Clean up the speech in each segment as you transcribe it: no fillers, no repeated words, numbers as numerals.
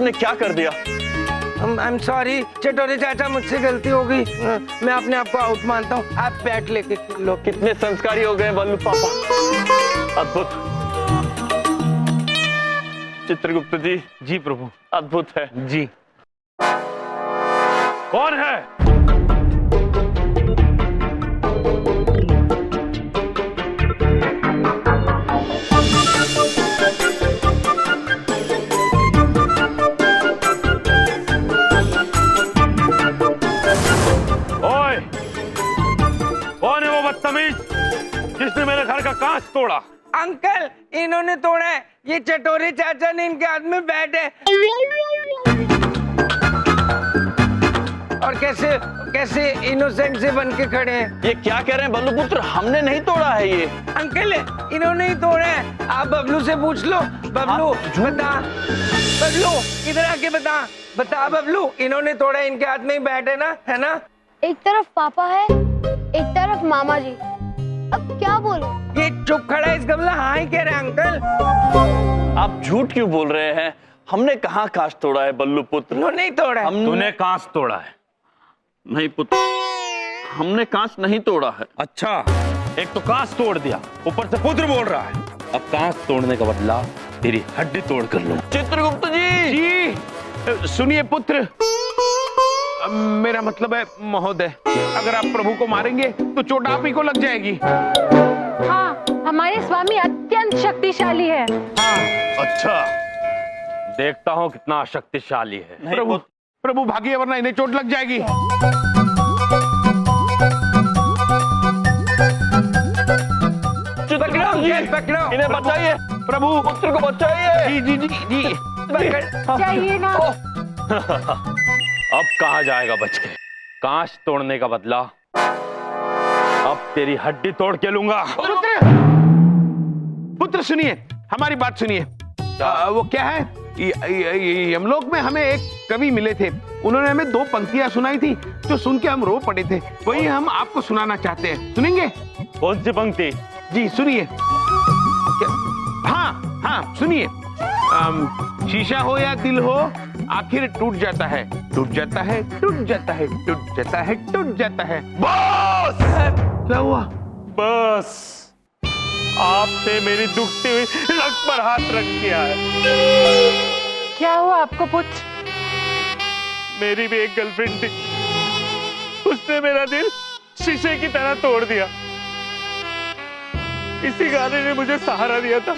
आपने क्या कर दिया? आई एम सॉरी चटोरे चाचा, मुझसे गलती हो गई। मैं अपने आप को आउट मानता हूँ। आप बैट लेके लो। कितने संस्कारी हो गए बल्लू पापा, अद्भुत। चित्रगुप्त जी। जी प्रभु। अद्भुत है जी। कौन है? ओए, कौन है वो बदतमीज जिसने मेरे घर का कांच तोड़ा? अंकल, इन्होंने तोड़ा है। ये चटोरे चाचा ने, इनके हाथ में बैट है। और कैसे कैसे इनोसेंट से बन के खड़े हैं। ये क्या कह रहे हैं बल्लू पुत्र? हमने नहीं तोड़ा है ये। अंकल, इन्होंने ही तोड़ा है। आप बबलू से पूछ लो। बबलू बता, बबलू इधर आके बता, बता बबलू, इन्होंने तोड़ा है। इनके हाथ में ही बैट है ना, है ना? एक तरफ पापा है, एक तरफ मामा जी। अब क्या बोलूं? ये चुप खड़ा है इस गमला। हाँ ही कह रहे हैं अंकल। आप झूठ क्यों बोल रहे हैं? हमने कहाँ कांच तोड़ा है बल्लू पुत्र? इन्होंने ही तोड़ा है। तूने कांच तोड़ा है? नहीं पुत्र, हमने कांच नहीं तोड़ा है। अच्छा, एक तो कांच तोड़ दिया, ऊपर से पुत्र बोल रहा है। अब कांच तोड़ने का बदला तेरी हड्डी तोड़ कर लूं। चित्रगुप्त जी। जी सुनिए पुत्र, मेरा मतलब है महोदय, अगर आप प्रभु को मारेंगे तो चोट आप ही को लग जाएगी। हाँ, हमारे स्वामी अत्यंत शक्तिशाली है। अच्छा, देखता हूँ कितना शक्तिशाली है। प्रभु प्रभु भागिए वरना इन्हें चोट लग जाएगी। चित्रगुप्त जी, पकड़ो। इन्हें बचाइए, प्रभु पुत्र को बचाइए। जी जी जी जी। चाहिए ना। अब कहाँ जाएगा बच के? कांच तोड़ने का बदला अब तेरी हड्डी तोड़ के लूंगा। पुत्र पुत्र सुनिए, हमारी बात सुनिए। वो क्या है, यमलोक में हमें एक कवि मिले थे। उन्होंने हमें 2 पंक्तियां सुनाई थी जो सुन के हम रो पड़े थे। वही हम आपको सुनाना चाहते हैं, सुनेंगे? कौन सी पंक्ति? जी सुनिए। हाँ हाँ सुनिए। शीशा हो या दिल हो, आखिर टूट जाता है, टूट जाता है, टूट जाता है, टूट जाता है, टूट जाता है। बस! क्या हुआ? बस, आपने मेरी दुखती हुई रग पर हाथ रख दिया है। क्या हुआ आपको पुत्र? मेरी भी एक गर्लफ्रेंड थी, उसने मेरा दिल शीशे की तरह तोड़ दिया। इसी गाने ने मुझे सहारा दिया था।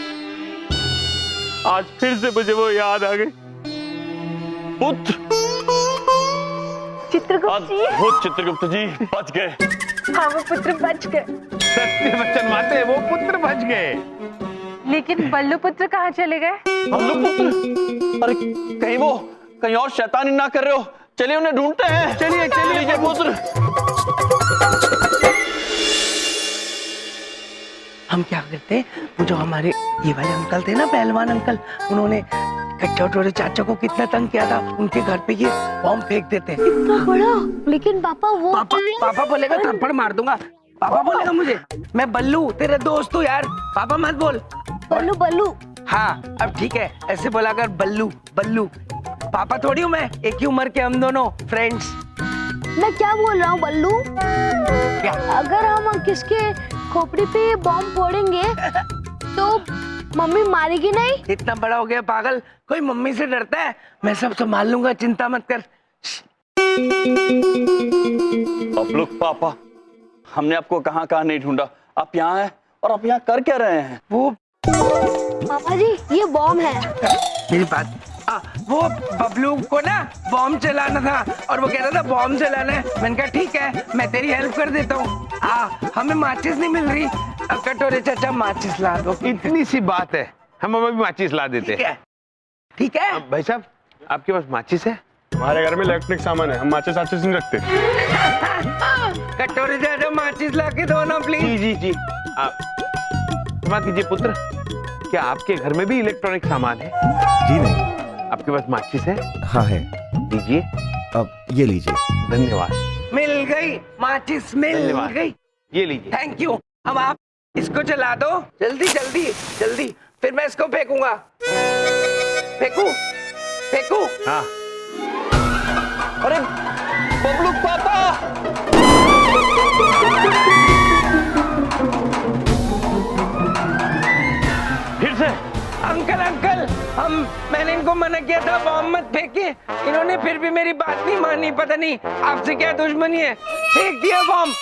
आज फिर से मुझे वो याद आ गई। पुत्र, चित्रगुप्त जी। अद्भुत चित्रगुप्त जी, बच गए। हाँ, वो पुत्र बच गए। सत्य वचन माते, वो पुत्र बच गए। लेकिन बल्लू पुत्र कहाँ चले गए? बल्लू पुत्र, अरे कहीं और शैतानी ना कर रहे हो? चलिए उन्हें ढूंढते हैं। चलिए चलिए लीजिए पुत्र। हम क्या करते, वो जो हमारे ये वाले अंकल थे ना, पहलवान अंकल, उन्होंने चटोरे चाचा को कितना तंग किया था, उनके घर पे ये बॉम्ब फेंक देते। इतना बड़ा? लेकिन पापा वो पापा बोलेगा थप्पड़ मार दूंगा। पापा बोलेगा मुझे, मैं बल्लू तेरे दोस्त हूँ यार। पापा मत बोल। बल्लू बल्लू। हाँ अब ठीक है, ऐसे बोला कर, बल्लू बल्लू। पापा थोड़ी हूँ मैं, एक ही उम्र के हम दोनों फ्रेंड्स। मैं क्या बोल रहा हूँ बल्लू? क्या? अगर हम किसके खोपड़ी पे ये बॉम्ब फोड़ेंगे तो मम्मी मारेगी नहीं? इतना बड़ा हो गया पागल, कोई मम्मी से डरता है? मैं सब संभाल लूंगा, चिंता मत कर। अब लोग पापा, हमने आपको कहाँ कहाँ नहीं ढूंढा। आप यहाँ हैं और आप यहाँ कर क्या रहे हैं? वो पापा जी, ये बॉम्ब है। मेरी बात, वो बबलू को ना बॉम्ब चलाना था और वो कह रहा था बॉम्ब चलाना है। मैंने कहा ठीक है, मैं तेरी हेल्प कर देता हूँ। हमें माचिस नहीं मिल रही, कटोरे चाचा माचिस ला दो। इतनी सी बात है, हम अभी माचिस ला देते हैं। ठीक है भाई साहब, आपके पास माचिस है? हमारे घर में इलेक्ट्रिक सामान है, हम माचिस आचिस नहीं रखते। कटोरे चाचा माचिस ला के दो ना प्लीज। जी जी जी। क्षमा कीजिए पुत्र, क्या आपके घर में भी इलेक्ट्रॉनिक सामान है? जी नहीं। आपके पास माचिस है? हाँ है। दीजिए। अब ये लीजिए। धन्यवाद। मिल गई माचिस, मिल गई। ये लीजिए। Thank you. अब आप इसको चला दो, जल्दी जल्दी जल्दी, फिर मैं इसको फेंकूंगा। फेंकू? फेंकू? हाँ। अरे बबलू पापा, फिर से अंकल अंकल, मैंने इनको मना किया था बॉम्ब मत फेंके, इन्होंने फिर भी मेरी बात नहीं मानी। पता नहीं आपसे क्या दुश्मनी है, फेंक दिया बॉम्ब।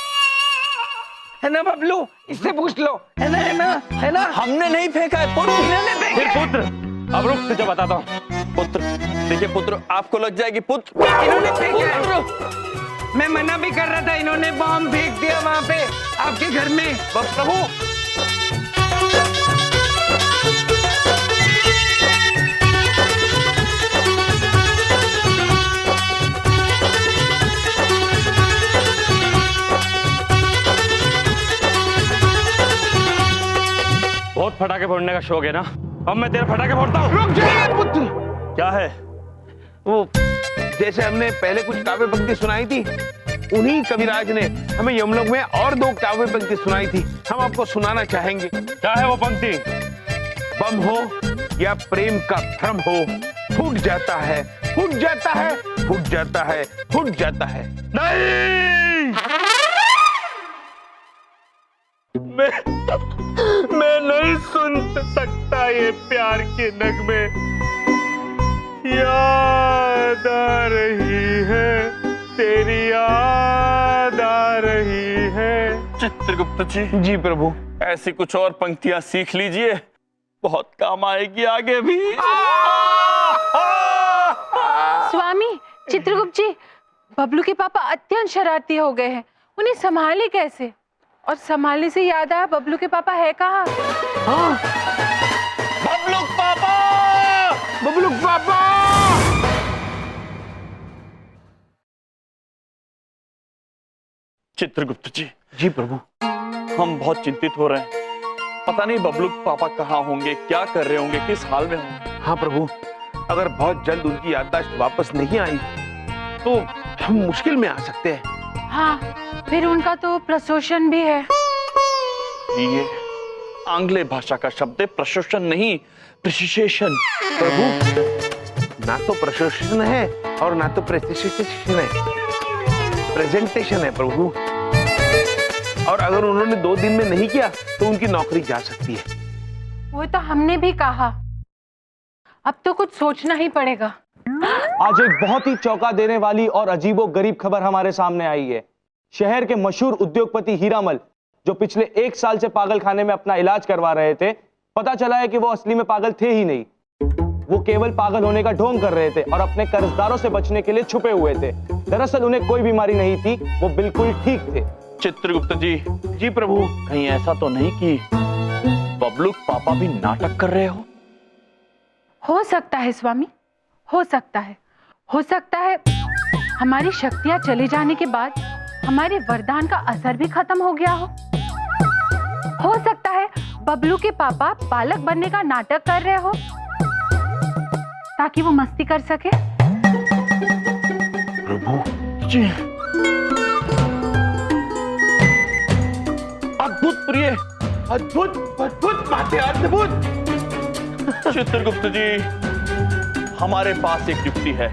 है ना बबलू, इससे पूछ लो। है ना, है ना, है ना? हमने नहीं फेंका है पुत्र। इन्होंने फिर फेंका। पुत्र, अब रुक, तुझे बताता हूँ। पुत्र देखिए पुत्र, आपको लग जाएगी पुत्र। इन्होंने फेंका। मैं मना भी कर रहा था, इन्होंने बॉम्ब फेंक दिया वहाँ पे आपके घर में। प्रभु, बहुत फटाके फोड़ने का शौक है ना, अब मैं तेरे फटाके फोड़ता हूँ। रुक जाइए पुत्र। क्या है? वो जैसे हमने पहले कुछ काव्य पंक्ति सुनाई थी, उन्हीं कविराज ने हमें यमलोक में और 2 काव्य पंक्ति सुनाई थी, हम आपको सुनाना चाहेंगे। क्या है वो पंक्ति? बम हो या प्रेम का भ्रम हो, फूट जाता है, फूट जाता है, फूट जाता है, फूट जाता है। नहीं, मैं नहीं सुन सकता ये प्यार के नगमे। याद आ रही है, तेरी याद आ रही है। चित्रगुप्त जी, जी प्रभु। ऐसी कुछ और पंक्तियां सीख लीजिए, बहुत काम आएगी आगे भी। स्वामी चित्रगुप्त जी, बबलू के पापा अत्यंत शरारती हो गए हैं, उन्हें संभाले कैसे? और संभालने से याद आया, बबलू के पापा है कहाँ? बबलू पापा, बबलू पापा। चित्रगुप्त जी। जी प्रभु। हम बहुत चिंतित हो रहे हैं, पता नहीं बबलू पापा कहाँ होंगे, क्या कर रहे होंगे, किस हाल में होंगे। हाँ प्रभु, अगर बहुत जल्द उनकी याददाश्त वापस नहीं आई तो हम मुश्किल में आ सकते हैं। हाँ, फिर उनका तो प्रशोषण भी है। ये आंग्ल भाषा का शब्द है, प्रशोषण नहीं, प्रिसिसेशन। प्रभु, ना तो प्रशोषण है और ना तो प्रेसिसेशन है, प्रेजेंटेशन है प्रभु। और अगर उन्होंने 2 दिन में नहीं किया तो उनकी नौकरी जा सकती है। वो तो हमने भी कहा, अब तो कुछ सोचना ही पड़ेगा। आज एक बहुत ही चौंका देने वाली और अजीबोगरीब खबर हमारे सामने आई है। शहर के मशहूर उद्योगपति हीरामल, जो पिछले 1 साल से पागल खाने में अपना इलाज करवा रहे थे, पता चला है कि वो असली में पागल थे ही नहीं। वो केवल पागल होने का ढोंग कर रहे थे और अपने कर्जदारों से बचने के लिए छुपे हुए थे। दरअसल उन्हें कोई बीमारी नहीं थी, वो बिल्कुल ठीक थे। चित्रगुप्त जी। जी प्रभु। कहीं ऐसा तो नहीं कि बबलू पापा भी नाटक कर रहे हो सकता है स्वामी, हो सकता है, हो सकता है हमारी शक्तियां चले जाने के बाद हमारे वरदान का असर भी खत्म हो गया हो सकता है बबलू के पापा बालक बनने का नाटक कर रहे हो ताकि वो मस्ती कर सके। प्रभु जी। अद्भुत प्रिय, अद्भुत, अद्भुत माते, अद्भुत। चित्रगुप्त जी, हमारे पास एक युक्ति है,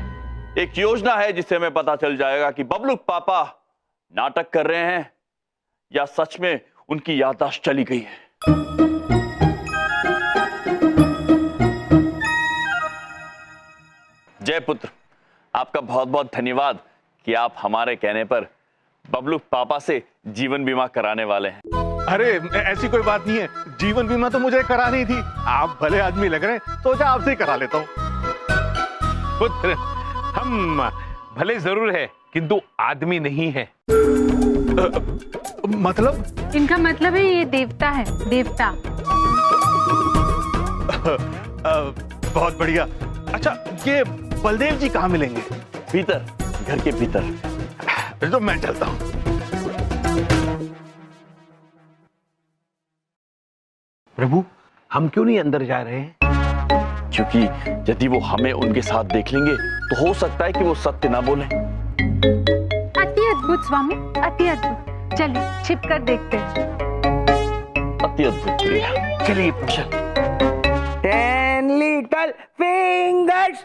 एक योजना है जिससे हमें पता चल जाएगा कि बबलू पापा नाटक कर रहे हैं या सच में उनकी याददाश्त चली गई है। जय पुत्र, आपका बहुत बहुत धन्यवाद कि आप हमारे कहने पर बबलू पापा से जीवन बीमा कराने वाले हैं। अरे ऐसी कोई बात नहीं है, जीवन बीमा तो मुझे करानी थी। आप भले आदमी लग रहे हैं, सोचा आपसे ही करा लेता हूँ। पुत्र, हम भले जरूर है किंतु आदमी नहीं है। मतलब? इनका मतलब है ये देवता है, देवता। बहुत बढ़िया। अच्छा, ये बलदेव जी कहाँ मिलेंगे? भीतर, घर के भीतर। तो मैं चलता हूँ। प्रभु, हम क्यों नहीं अंदर जा रहे हैं? क्योंकि यदि वो हमें उनके साथ देख लेंगे तो हो सकता है कि वो सत्य ना बोले। अति अद्भुत स्वामी, अति अद्भुत। चलिए छिप कर देखते हैं। अति अद्भुत प्रिय। चलिए। 10 little fingers,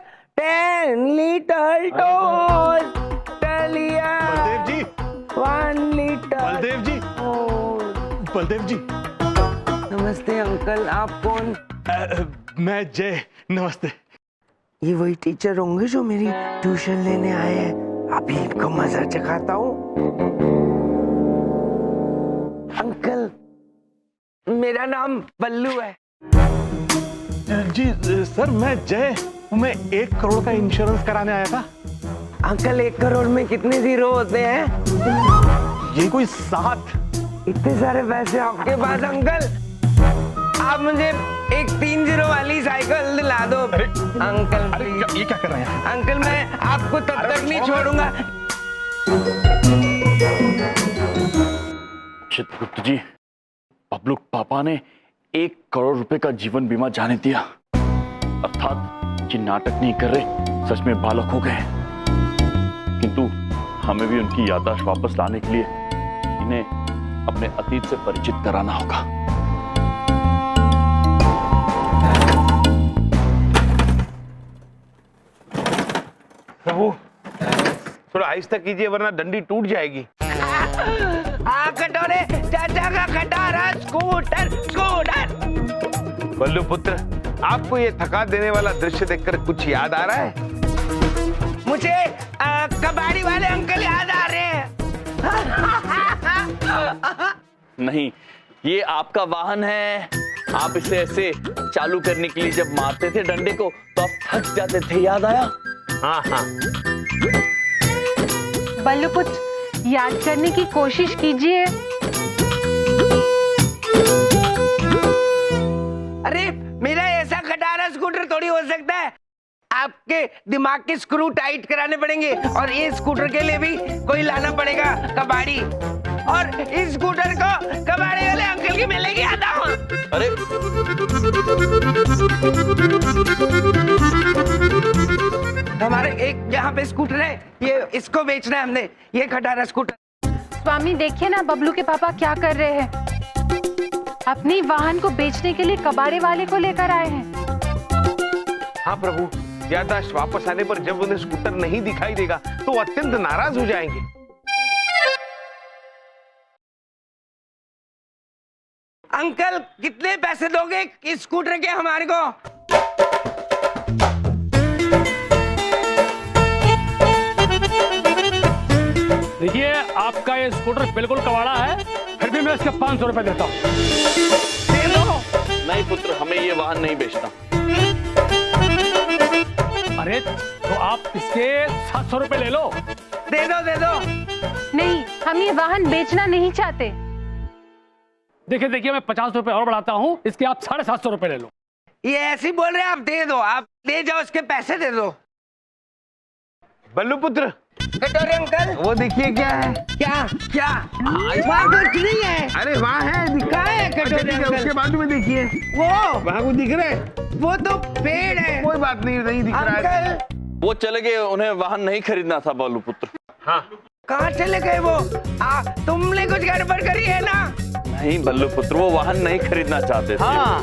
10 little toes, Talia, Baldev जी, 1 little बलदेव जी, toes। बलदेव जी। नमस्ते अंकल, आप कौन? मैं जय, नमस्ते। ये वही टीचर होंगे जो मेरी ट्यूशन लेने आए हैं। अभी इनको मजा चखाता हूँ। अंकल, मेरा नाम बल्लू है। जी सर, मैं जय, मैं 1 करोड़ का इंश्योरेंस कराने आया था। अंकल, 1 करोड़ में कितने जीरो होते हैं? ये कोई 7। इतने सारे पैसे आपके पास अंकल? आप मुझे एक 3 जीरो वाली साइकिल दिला दो। Uncle please. ये क्या कर रहे हैं? अंकल, मैं आपको तब तक नहीं छोड़ूंगा। चित्रगुप्त जी, बबलू पापा ने 1 करोड़ रुपए का जीवन बीमा जाने दिया। अर्थात ये नाटक नहीं कर रहे, सच में बालक हो गए। किंतु हमें भी उनकी याददाश्त वापस लाने के लिए इन्हें अपने अतीत से परिचित कराना होगा। प्रभु, थोड़ा आहिस्ता कीजिए वरना डंडी टूट जाएगी। कटोरे चाचा का खटारा स्कूटर स्कूटर। बल्लू पुत्र, आपको ये थका देने वाला दृश्य देखकर कुछ याद आ रहा है? मुझे कबाड़ी वाले अंकल याद आ रहे हैं। नहीं, ये आपका वाहन है। आप इसे ऐसे चालू करने के लिए जब मारते थे डंडे को तो आप थक जाते थे, याद आया? हाँ हाँ। बल्लू पुत्र, याद करने की कोशिश कीजिए। अरे, मेरा ऐसा खटारा स्कूटर थोड़ी हो सकता है। आपके दिमाग के स्क्रू टाइट कराने पड़ेंगे और ये स्कूटर के लिए भी कोई लाना पड़ेगा कबाड़ी। और इस स्कूटर को कबाड़ी वाले अंकल की मिलेगी। आता हूँ। अरे हमारे एक यहाँ पे स्कूटर है, ये इसको बेचना है हमने, ये खटारा स्कूटर। स्वामी देखिए ना, बबलू के पापा क्या कर रहे हैं। अपनी वाहन को बेचने के लिए कबाड़े वाले को लेकर आए हैं। हाँ प्रभु, याददाश्त वापस आने पर जब उन्हें स्कूटर नहीं दिखाई देगा तो अत्यंत नाराज हो जाएंगे। अंकल, कितने पैसे दोगे इस स्कूटर के हमारे को? देखिए, आपका ये स्कूटर बिल्कुल कबाड़ा है, फिर भी मैं इसके 500 रुपए देता हूँ। दे दो। नहीं पुत्र, हमें ये वाहन नहीं बेचना। अरे तो आप इसके 700 रुपए ले लो। दे दो दे दो। नहीं, हम ये वाहन बेचना नहीं चाहते। देखिए देखिए, मैं 50 रुपए और बढ़ाता हूँ, इसके आप 750 रुपए ले लो। ये ऐसे ही बोल रहे हैं, आप दे दो, आप ले जाओ, इसके पैसे दे दो। बल्लू पुत्र, कटोरे अंकल, वो देखिए क्या है। क्या क्या? वहाँ कुछ नहीं है। अरे वहाँ है, कहाँ है कटोरे अच्छा, ठीक है, अंकल? उसके बाजू में देखिए, वो वहाँ को दिख रहा है। वो तो पेड़ है। कोई बात नहीं, नहीं दिख रहा है। अंकल, वो चले गए, उन्हें वाहन नहीं खरीदना था बल्लू पुत्र। हाँ, कहाँ चले गए वो? तुमने कुछ गड़बड़ करी है ना? नहीं बल्लू पुत्र, वो वाहन नहीं खरीदना चाहते थे। हाँ।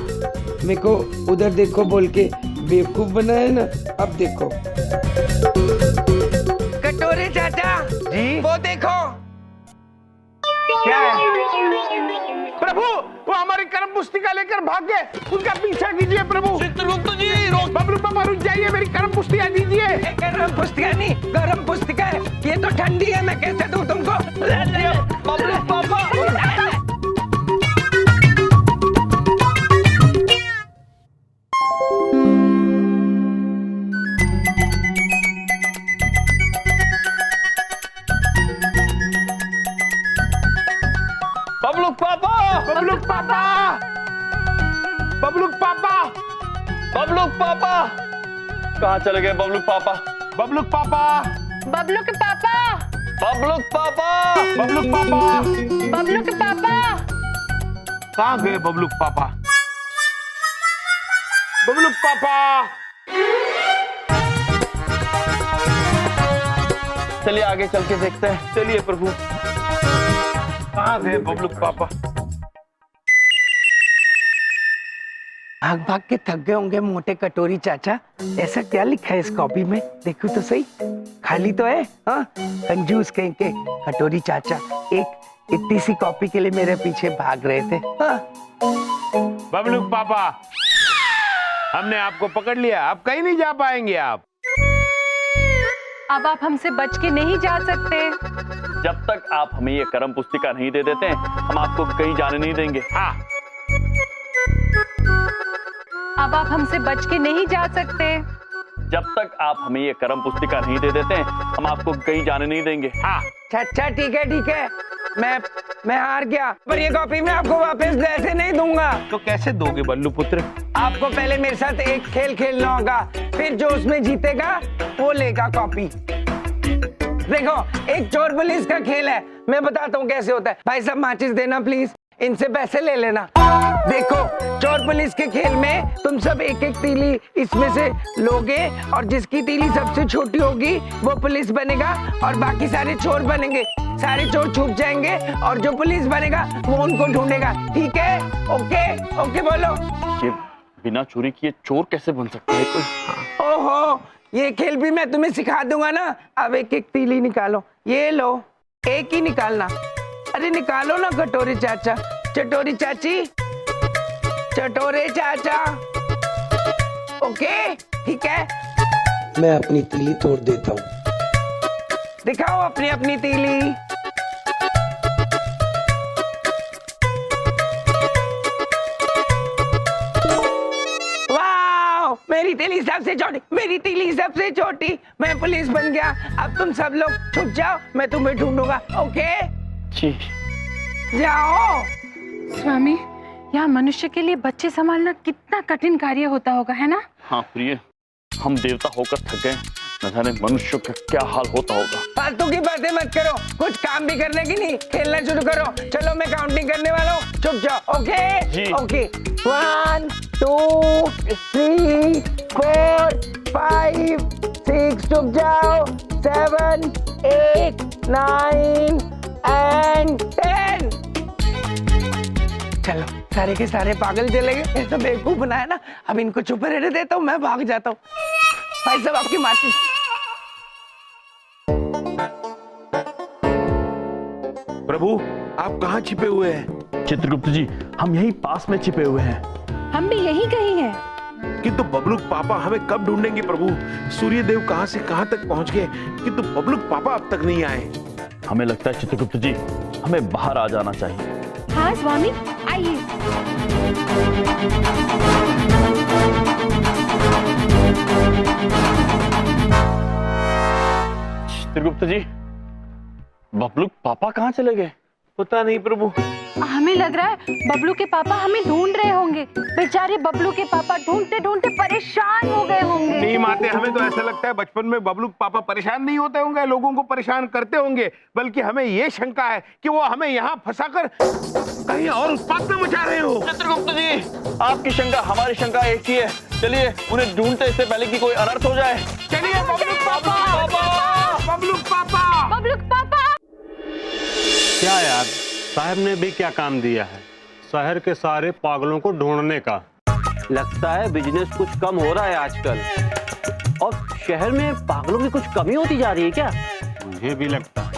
मेरे को उधर देखो बोल के बेवकूफ बनाया ना, अब देखो। कटोरे चाचा जी, वो देखो। क्या है? प्रभु, वो हमारी कर्म पुस्तिका लेकर भाग गए, उनका पीछा कीजिए प्रभु। चित्रगुप्त जी, रोक। बबलू पापा रुक जाइए, मेरी कर्म पुस्तिका दीजिए। गरम पुस्तिका नहीं, गरम पुस्तिका है। ये तो ठंडी है, मैं कैसे दूं तुमको? बबलू पापा। बबलू पापा, बबलू पापा, बबलू पापा, बबलू पापा, कहाँ चले गए बबलू पापा? बबलू पापा, बबलू के पापा, बबलू पापा, बबलू पापा, बबलू के पापा। कहाँ गए बबलू पापा? बबलू पापा, चलिए आगे चल के देखते हैं। चलिए प्रभु, कहाँ गए बबलू पापा? भाग भाग के थक गए होंगे मोटे कटोरी चाचा। ऐसा क्या लिखा है इस कॉपी में, देखो तो सही। खाली तो है। हाँ, कंजूस कहीं के कटोरी चाचा एक इतनी सी कॉपी के लिए मेरे पीछे भाग रहे थे। हाँ। बबलू पापा, हमने आपको पकड़ लिया, अब कहीं नहीं जा पाएंगे आप। अब आप हमसे बच के नहीं जा सकते। जब तक आप हमें ये कर्म पुस्तिका नहीं दे देते हम आपको कहीं जाने नहीं देंगे। हाँ, अब आप हमसे बच के नहीं जा सकते। जब तक आप हमें ये कर्म पुस्तिका नहीं दे देते हम आपको कहीं जाने नहीं देंगे। हाँ। अच्छा ठीक है, मैं हार गया, पर ये कॉपी मैं आपको वापस ऐसे नहीं दूंगा। तो कैसे दोगे बल्लू पुत्र? आपको पहले मेरे साथ एक खेल खेलना होगा, फिर जो उसमें जीतेगा वो लेगा कॉपी। देखो, एक चोर पुलिस का खेल है, मैं बताता हूँ कैसे होता है। भाई साहब माचिस देना प्लीज, इनसे पैसे ले लेना। देखो, चोर पुलिस के खेल में तुम सब एक एक तीली इसमें से लोगे और जिसकी तीली सबसे छोटी होगी वो पुलिस बनेगा और बाकी सारे चोर बनेंगे। सारे चोर छुप जाएंगे और जो पुलिस बनेगा वो उनको ढूंढेगा। ठीक है? ओके ओके बोलो। ये बिना चोरी किए चोर कैसे बन सकता है कोई? ओहो, ये खेल भी मैं तुम्हें सिखा दूंगा ना। अब एक एक तीली निकालो, ये लो, एक ही निकालना। अरे निकालो ना कटोरी चाचा, चटोरी चाची, चटोरे चाचा। ओके ठीक है, मैं अपनी तीली तोड़ देता हूँ। दिखाओ अपनी अपनी तीली। वाह, मेरी तीली सबसे छोटी, मेरी तीली सबसे छोटी। मैं पुलिस बन गया। अब तुम सब लोग छुप जाओ, मैं तुम्हें ढूंढूंगा। ओके जी जाओ। स्वामी, यहाँ मनुष्य के लिए बच्चे संभालना कितना कठिन कार्य होता होगा, है ना? हाँ प्रिय, हम देवता होकर थक गए, न जाने मनुष्य का क्या हाल होता होगा। फालतू की बातें मत करो, कुछ काम भी करने की नहीं, खेलना शुरू करो। चलो मैं काउंटिंग करने वाला हूँ, चुप जाओ। ओके जी। ओके, 1 2 3 4 5 6, चुप जाओ, 7 8 9 and 10। चलो, सारे के सारे पागल चले गए, तो बेवकूफ बनाया ना। अब इनको चुप रहने देता हूँ, मैं भाग जाता हूँ। भाई साहब आपकी माचिस। प्रभु, आप कहाँ छिपे हुए हैं? चित्रगुप्त जी, हम यहीं पास में छिपे हुए हैं। हम भी यहीं कहीं हैं। किंतु बबलूक पापा हमें कब ढूंढेंगे प्रभु? सूर्यदेव कहाँ से कहाँ तक पहुँच गए, किंतु बबलूक पापा अब तक नहीं आए। हमें लगता है चित्रगुप्त जी, हमें बाहर आ जाना चाहिए। हाँ स्वामी, आइए। चित्रगुप्त जी, बबलू पापा कहाँ चले गए? पता नहीं प्रभु। हमें लग रहा है बबलू के पापा हमें ढूंढ रहे होंगे। बेचारे बबलू के पापा ढूंढते ढूंढते परेशान हो गए होंगे। नहीं माते, हमें तो ऐसा लगता है बचपन में बबलू पापा परेशान नहीं होते होंगे, लोगों को परेशान करते होंगे, बल्कि हमें ये शंका है कि वो हमें यहाँ फंसाकर कहीं और उत्पात न मचा रहे हो। चित्रगुप्त जी, आपकी शंका हमारी शंका एक ही है। चलिए उन्हें ढूंढते इससे पहले कि कोई अनर्थ हो जाए। चलिए बबलू पापा, बबलू पापा, बबलू पापा। क्या यार, साहब ने भी क्या काम दिया है, शहर के सारे पागलों को ढूंढने का। लगता है बिजनेस कुछ कम हो रहा है आजकल, और शहर में पागलों की कुछ कमी होती जा रही है क्या? मुझे भी लगता है।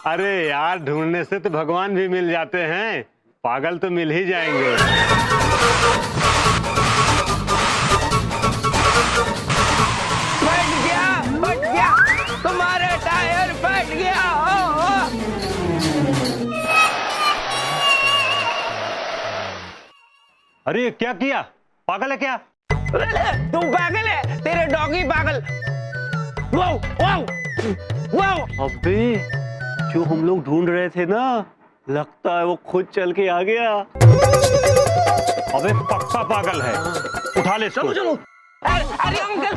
अरे यार, ढूंढने से तो भगवान भी मिल जाते हैं, पागल तो मिल ही जाएंगे। फट गया, तुम्हारा टायर फट गया। अरे क्या किया? पागल है क्या? तू पागल है, तेरे डॉगी पागल। Wow wow wow. अबे, जो हम लोग ढूंढ रहे थे ना, लगता है वो खुद चल के आ गया। अबे पक्का पागल है, उठा ले इसको। चलो। अरे अंकल,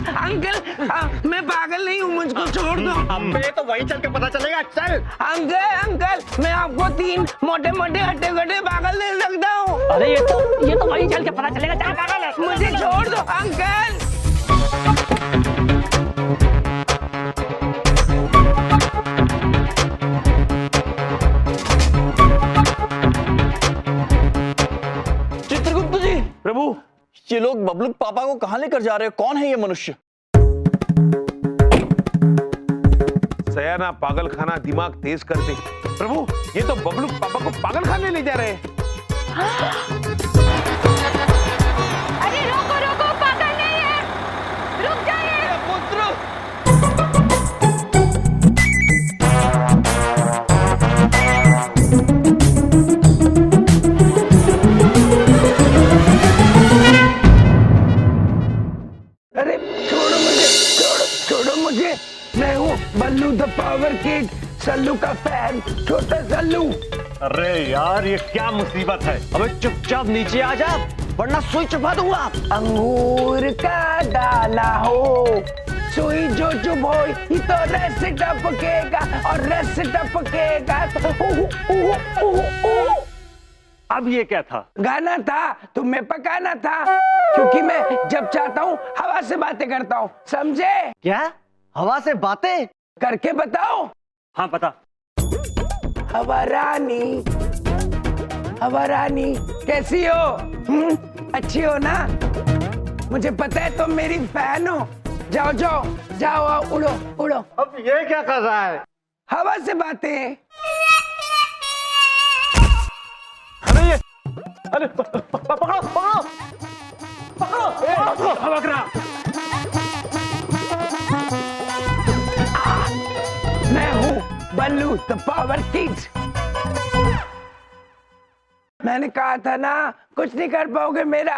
मैं पागल नहीं हूँ, मुझको छोड़ दो। अबे तो वहीं चल के पता चलेगा, चल। अंकल, मैं आपको 3 मोटे मोटे हट्टे कट्टे पागल दे सकता हूँ। अरे ये तो वहीं चल के पता चलेगा, चल पागल है। मुझे छोड़ दो अंकल। ये लोग बबलू पापा को कहां लेकर जा रहे हैं? कौन है ये मनुष्य? सयाना पागल खाना दिमाग तेज कर दे। प्रभु, ये तो बबलू पापा को पागल खाने ले जा रहे हैं। अरे रोको रोको, पागल नहीं है, रुक जाइए। पुत्र, अरे छोड़ो मुझे, छोड़ो मुझे। मैं हूँ बल्लू द पावर किड, सल्लू का फैन, छोटा सल्लू। अरे यार, ये क्या मुसीबत है? अबे चुपचाप नीचे आ जा, वरना सुई चुपा दूंगा। अंगूर का डाला हो, सुई जो चुभ हो, ये तो रस टपकेगा और रस टपकेगा तो अब ये क्या था? गाना था, तुम्हें पकाना था, क्योंकि मैं जब चाहता हूँ हवा से बातें करता हूँ, समझे? क्या हवा से बातें? करके बताओ। हाँ पता। हवा रानी कैसी हो? अच्छी हो ना? मुझे पता है तुम मेरी फैन हो। जाओ जाओ जाओ, आओ, उड़ो उड़ो। अब ये क्या कर रहा है? हवा से बातें। अरे पकड़ो हवा करा। मैं हूँ बल्लू द पावर किड। मैंने कहा था ना, कुछ नहीं कर पाओगे मेरा।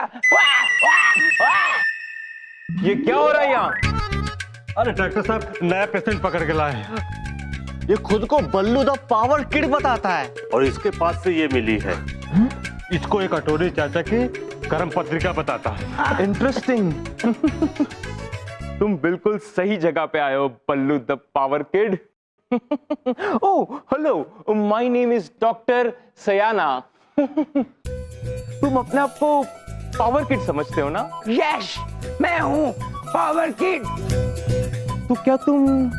ये क्या हो रहा है यहाँ? अरे डॉक्टर साहब, नया पेशेंट पकड़ के लाए। ये खुद को बल्लू द पावर किड बताता है और इसके पास से ये मिली है। इसको एक अटोरी चाचा की कर्म पत्रिका बताता है। इंटरेस्टिंग। तुम बिल्कुल सही जगह पे आए हो Ballu the power kid. Oh hello, my name is doctor Sayana. तुम अपने आप को पावर किड समझते हो ना? यस, मैं हूँ पावर किड। तो क्या तुम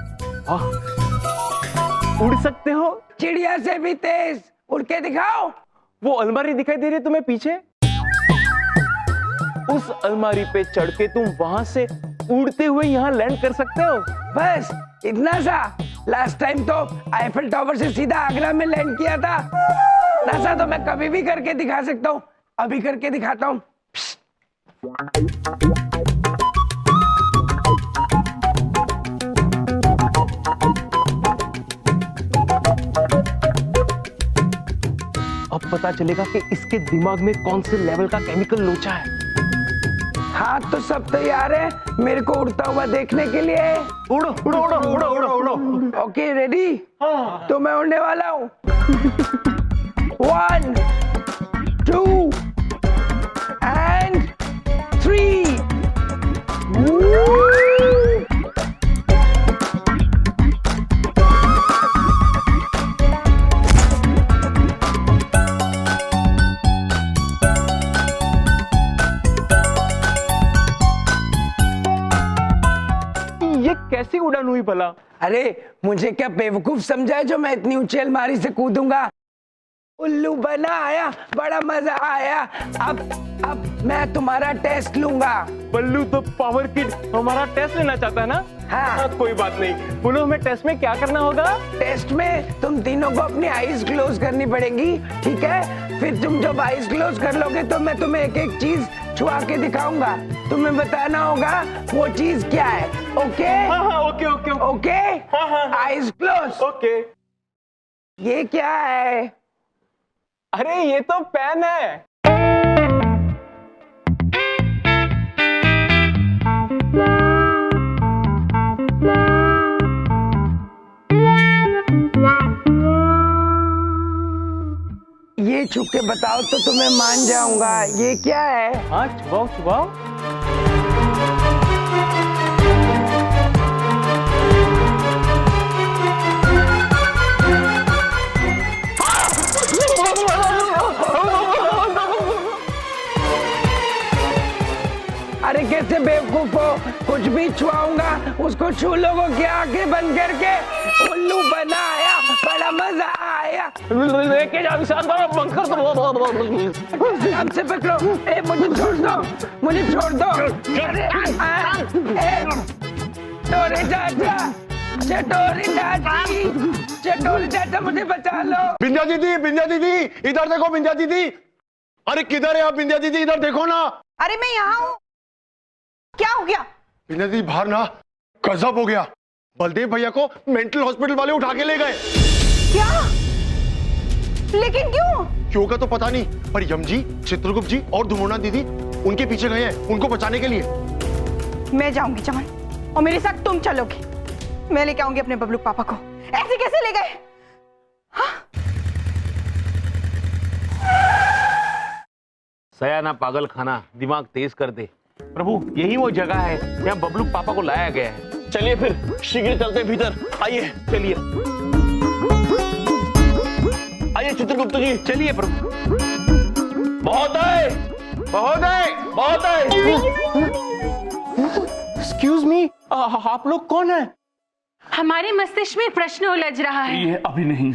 उड़ सकते हो? चिड़िया से भी तेज उड़ के दिखाओ। वो अलमारी दिखाई दे रही है तुम्हें पीछे? उस अलमारी पे चढ़ के तुम वहां से उड़ते हुए यहाँ लैंड कर सकते हो। बस इतना सा। लास्ट टाइम तो आईफिल टावर से सीधा आगरा में लैंड किया था। ऐसा तो मैं कभी भी करके दिखा सकता हूँ। अभी करके दिखाता हूँ। अब पता चलेगा कि इसके दिमाग में कौन से लेवल का केमिकल लोचा है। हाथ तो सब तैयार है मेरे को उड़ता हुआ देखने के लिए। उड़ो उड़ो उड़ो उड़ो उड़ो उड़ो। Okay ready? तो मैं उड़ने वाला हूँ। 1 2 and 3। ये कैसी उड़ान हुई भला? अरे मुझे क्या बेवकूफ समझा है जो मैं इतनी ऊंची अलमारी से कूदूंगा? उल्लू बना आया, बड़ा मजा आया। अब मैं तुम्हारा टेस्ट लूंगा। बल्लू तो पावर किड हमारा टेस्ट लेना चाहता है ना? हाँ। कोई बात नहीं। बोलो हमें टेस्ट में क्या करना होगा? टेस्ट में तुम तीनों को अपनी आईज क्लोज करनी पड़ेगी, ठीक है? फिर तुम जब आईज क्लोज कर लोगे तो मैं तुम्हें एक एक चीज छुआ के दिखाऊंगा। तुम्हें बताना होगा वो चीज क्या है। ओके? हाँ okay okay okay. Eyes close. Okay. ये क्या है? अरे ये तो पेन है। ये छुप के बताओ तो तुम्हें मान जाऊंगा। ये क्या है? हाँ छुपाओ छुपाओ। अरे कैसे बेवकूफ हो? कुछ भी छुआऊंगा उसको छू लोगों की आंखें बंद करके। उल्लू बना आया, बड़ा मजा आया। लेके जा विशाल बड़ा बंकर हमसे पकड़ो। ए मुझे छोड़ दो, मुझे छोड़ दो। चटोरे चाचा, चटोरे चाची, चटोरे चाचा मुझे बचा लो। बिंदिया दीदी इधर देखो बिंदिया दीदी। अरे किधर है आप बिंदिया दीदी, इधर देखो ना। अरे मैं यहाँ हूँ, क्या हो गया? बिंदिया दीदी बाहर ना गजब हो गया, बलदेव भैया को मेंटल हॉस्पिटल वाले उठा के ले गए। क्या? लेकिन क्यों? क्यों का तो पता नहीं, पर यम जी, चित्रगुप्त जी और धुमोना दीदी उनके पीछे गए हैं उनको बचाने के लिए। मैं जाऊंगी चमन, और मेरे साथ तुम चलोगे। मैं लेके आऊंगी अपने बबलू पापा को। ऐसे कैसे ले गए? सयाना पागल खाना दिमाग तेज कर दे। प्रभु यही वो जगह है जहाँ बबलू पापा को लाया गया है। चलिए फिर शीघ्र चलते हैं भीतर। आइए चलिए आइए चित्रगुप्त जी। चलिए प्रभु। महोदय महोदय महोदय। एक्सक्यूज मी, आप लोग कौन है? हमारे मस्तिष्क में प्रश्न उलझ रहा है। ये अभी नहीं।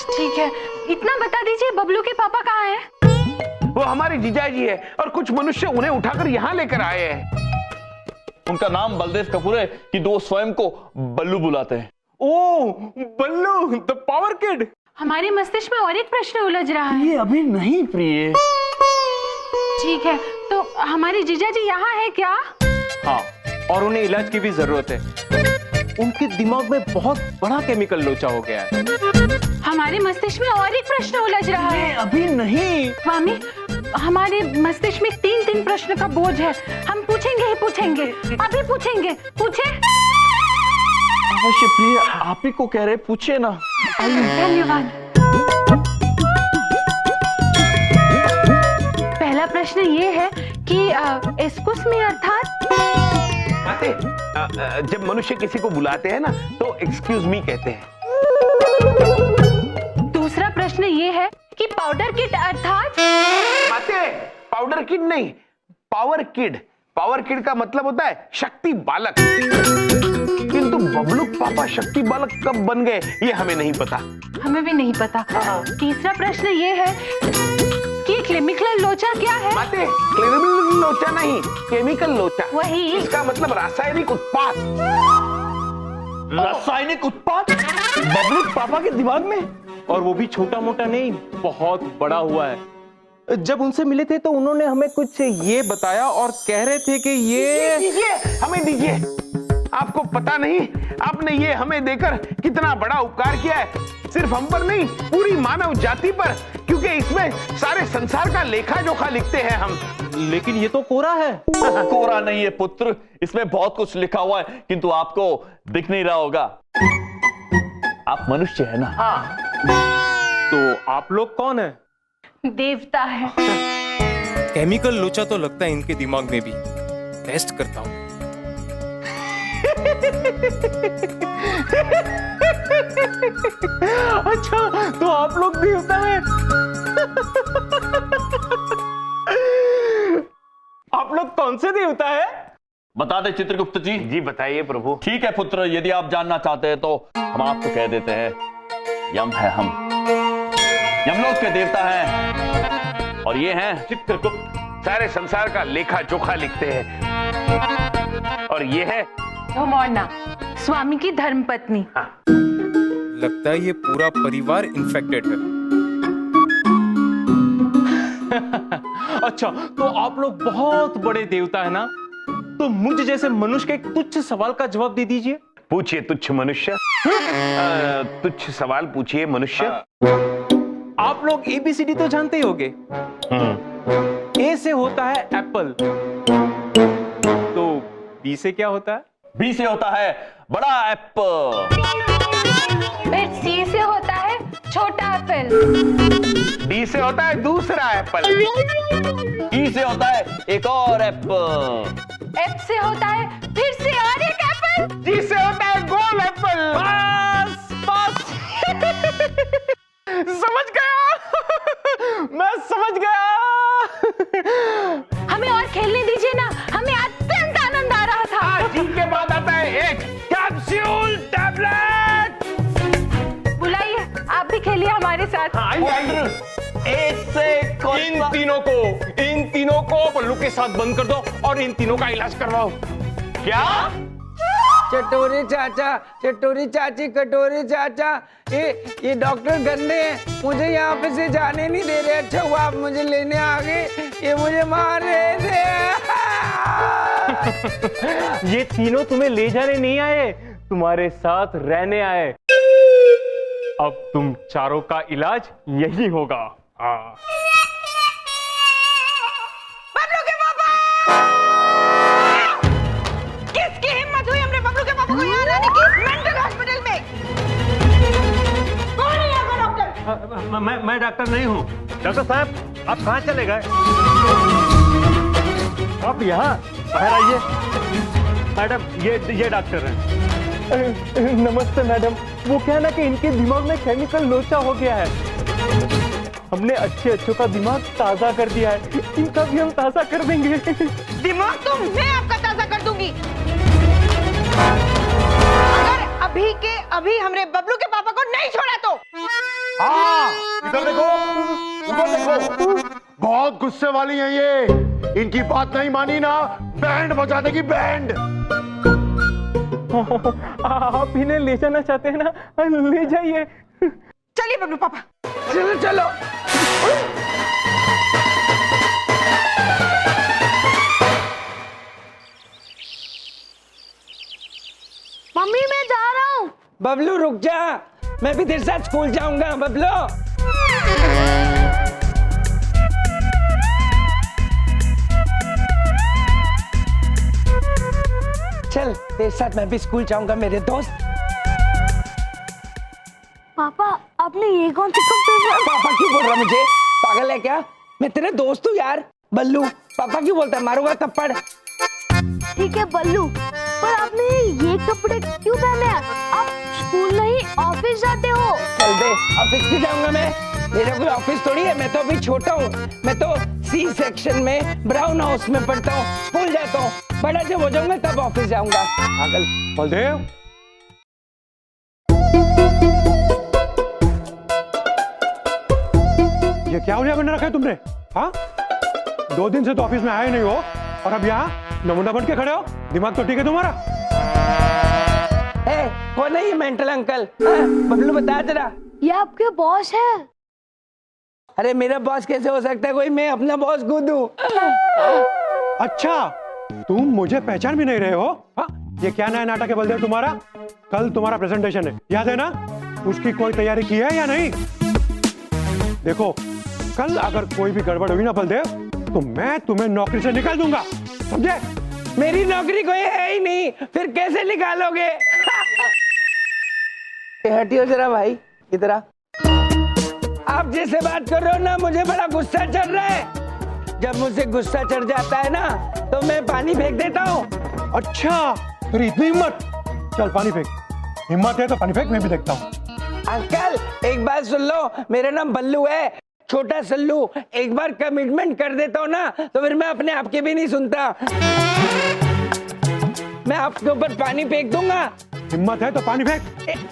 ठीक है, इतना बता दीजिए, बबलू के पापा कहाँ हैं? वो हमारे जीजाजी है और कुछ मनुष्य उन्हें उठाकर यहाँ लेकर आए हैं। उनका नाम बलदेव कपूर है कि वो स्वयं को बल्लू बुलाते हैं। ओ बल्लू, द पावर किड। हमारे मस्तिष्क में और एक प्रश्न उलझ रहा है। ये अभी नहीं प्रिय। ठीक है, तो हमारे जीजाजी यहाँ है क्या? हाँ, और उन्हें इलाज की भी जरूरत है। उनके दिमाग में बहुत बड़ा केमिकल लोचा हो गया है। हमारे मस्तिष्क में और एक प्रश्न उलझ रहा है। अभी नहीं स्वामी, हमारे मस्तिष्क में 3 प्रश्न का बोझ है। हम पूछेंगे ही पूछेंगे, अभी पूछेंगे। पूछे? अवश्य प्रिय, आप ही को कह रहे, पूछिए ना। धन्यवाद। पहला प्रश्न ये है कि एक्सक्यूज मी अर्थात जब मनुष्य किसी को बुलाते हैं ना तो एक्सक्यूज मी कहते हैं। दूसरा प्रश्न ये है कि पाउडर किट अर्थात पाउडर किड नहीं, पावर किड। पावर किड का मतलब होता है शक्ति बालक। किंतु बबलू पापा शक्ति बालक कब बन गए ये हमें नहीं पता। हमें भी नहीं पता। तीसरा प्रश्न ये है कि केमिकल लोचा क्या है? केमिकल लोचा नहीं, केमिकल लोचा। वही। इसका मतलब रासायनिक उत्पाद। रासायनिक उत्पाद बबलू पापा के दिमाग में? और वो भी छोटा मोटा नहीं, बहुत बड़ा हुआ है। जब उनसे मिले थे तो उन्होंने हमें कुछ ये बताया और कह रहे थे कि ये दीजिए, हमें दीजिए। आपको पता नहीं आपने ये हमें देकर कितना बड़ा उपकार किया है, सिर्फ हम पर नहीं पूरी मानव जाति पर, क्योंकि इसमें सारे संसार का लेखा जोखा लिखते हैं हम। लेकिन ये तो कोरा है। कोरा नहीं है पुत्र, इसमें बहुत कुछ लिखा हुआ है, किंतु आपको दिख नहीं रहा होगा। आप मनुष्य है ना? हाँ। तो आप लोग कौन है? देवता है। केमिकल लोचा तो लगता है इनके दिमाग में भी। टेस्ट करता हूं। अच्छा, तो आप लोग देवता हैं। आप लोग कौन से देवता है? बता दे चित्रगुप्त जी। जी बताइए प्रभु। ठीक है पुत्र, यदि आप जानना चाहते हैं तो हम आपको कह देते हैं। यम है हम, यमलोक के देवता हैं, और ये हैं चित्रगुप्त, सारे संसार का लेखा जोखा लिखते हैं। और ये है धुमोना, स्वामी की धर्मपत्नी। हाँ। लगता है ये पूरा परिवार इन्फेक्टेड है। अच्छा, तो आप लोग बहुत बड़े देवता है ना? तो मुझ जैसे मनुष्य के एक तुच्छ सवाल का जवाब दे दीजिए। पूछिए तुच्छ मनुष्य। तुच्छ सवाल पूछिए मनुष्य। आप लोग ABCD तो जानते ही होंगे। A से होता है एप्पल, तो B से क्या होता है? B से होता है बड़ा एप्पल। फिर C से होता है छोटा एप्पल। D से होता है दूसरा एप्पल। E से होता है एक और एप्पल। F से होता है फिर से और एक एप्पल। G से होता है गोल एप्पल। बस समझ गया। मैं समझ गया। हमें और खेलने दीजिए ना, हमें अत्यंत आनंद आ रहा था। जी के बाद आता है एक कैप्सूल टैबलेट। के साथ। एक से इन तीनों को बल्लू के साथ बंद कर दो और इन तीनों का इलाज करवाओ। क्या? चटोरी चाचा, चटोरी चाची, कटोरी चाचा, ये डॉक्टर गंदे हैं, मुझे यहाँ पे से जाने नहीं दे रहे। अच्छा हुआ आप मुझे लेने आ गए, ये मुझे मार रहे थे। ये तीनों तुम्हें ले जाने नहीं आए, तुम्हारे साथ रहने आए। अब तुम चारों का इलाज यही होगा। बबलू के पापा! किसकी हिम्मत हुई हमने बबलू के पापा को यहाँ लाने की? मेंटल हॉस्पिटल में कौन है यहाँ का डॉक्टर? मैं डॉक्टर नहीं हूँ। डॉक्टर साहब, आप कहाँ चले गए? आप यहाँ बाहर आइए। मैडम, ये डॉक्टर हैं। नमस्ते मैडम। वो क्या ना कि इनके दिमाग में केमिकल लोचा हो गया है। हमने अच्छे का दिमाग ताजा कर दिया है, इनका भी हम ताजा कर देंगे। दिमाग तो मैं आपका ताजा कर दूंगी अगर अभी के अभी हमने बबलू के पापा को नहीं छोड़ा तो। हाँ, इधर देखो, उधर देखो। बहुत गुस्से वाली हैं ये। इनकी बात नहीं मानी ना, बैंड बजा देगी, बैंड। आप इन्हें ले जाना चाहते हैं ना, ले जाइए। चलिए बबलू पापा, चलो चलो। मम्मी मैं जा रहा हूँ। बबलू रुक जा, मैं भी तेरे साथ स्कूल जाऊंगा। बबलू चल, तेरे साथ मैं भी स्कूल जाऊंगा मेरे दोस्त। पापा आपने ये कौन सी कंप्लेंट? पापा क्यों बोल रहा मुझे? पागल है क्या? मैं तेरे दोस्त हूँ यार। बल्लू, पापा क्यों बोलता है? मारूंगा थप्पड़। ठीक है बल्लू, पर आपने ये कपड़े क्यों पहने हैं? आप स्कूल नहीं ऑफिस जाते हो। चल दे, ऑफिस क्यों जाऊंगा मैं? मेरा कोई ऑफिस थोड़ी है, मैं तो अभी छोटा हूँ। मैं तो सी सेक्शन में ब्राउन हाउस में पढ़ता हूँ, स्कूल जाता हूँ। बड़ा जब हो जाऊंगा तब ऑफिस जाऊंगा। पागल। बलदेव, ये क्या उलिया बना रखा है तुमने? हाँ, 2 दिन से तो ऑफिस में आए नहीं हो और अब यहाँ नमूना बन के खड़े हो। दिमाग तो ठीक है तुम्हारा? कौन है ये मेंटल अंकल? बबलू बता जरा। ये आपके बॉस है। अरे मेरा बॉस कैसे हो सकता है कोई? मैं अपना बॉस खुद हूँ। अच्छा, तुम मुझे पहचान भी नहीं रहे हो? हाँ, ये क्या नया नाटक है बलदेव तुम्हारा? कल तुम्हारा प्रेजेंटेशन है, याद है ना? उसकी कोई तैयारी की है या नहीं? देखो, कल अगर कोई भी गड़बड़ हुई ना बलदेव, तो मैं तुम्हें नौकरी से निकाल दूंगा, समझे? मेरी नौकरी कोई है ही नहीं, फिर कैसे निकालोगे? हटियो जरा भाई, इधर आ। आप जैसे बात कर रहे हो ना, मुझे बड़ा गुस्सा चढ़ रहा है। जब मुझे गुस्सा चढ़ जाता है ना, तो मैं पानी फेंक देता हूँ। अच्छा, तेरी इतनी हिम्मत? चल पानी फेंक। हिम्मत है तो पानी फेंक, मैं भी देखता हूँ। अंकल एक बात सुन लो, मेरा नाम बल्लू है, छोटा सल्लू। एक बार कमिटमेंट कर देता हूँ ना, तो फिर मैं अपने आप के भी नहीं सुनता। मैं आपके ऊपर पानी फेंक दूंगा। हिम्मत है तो पानी फेंक।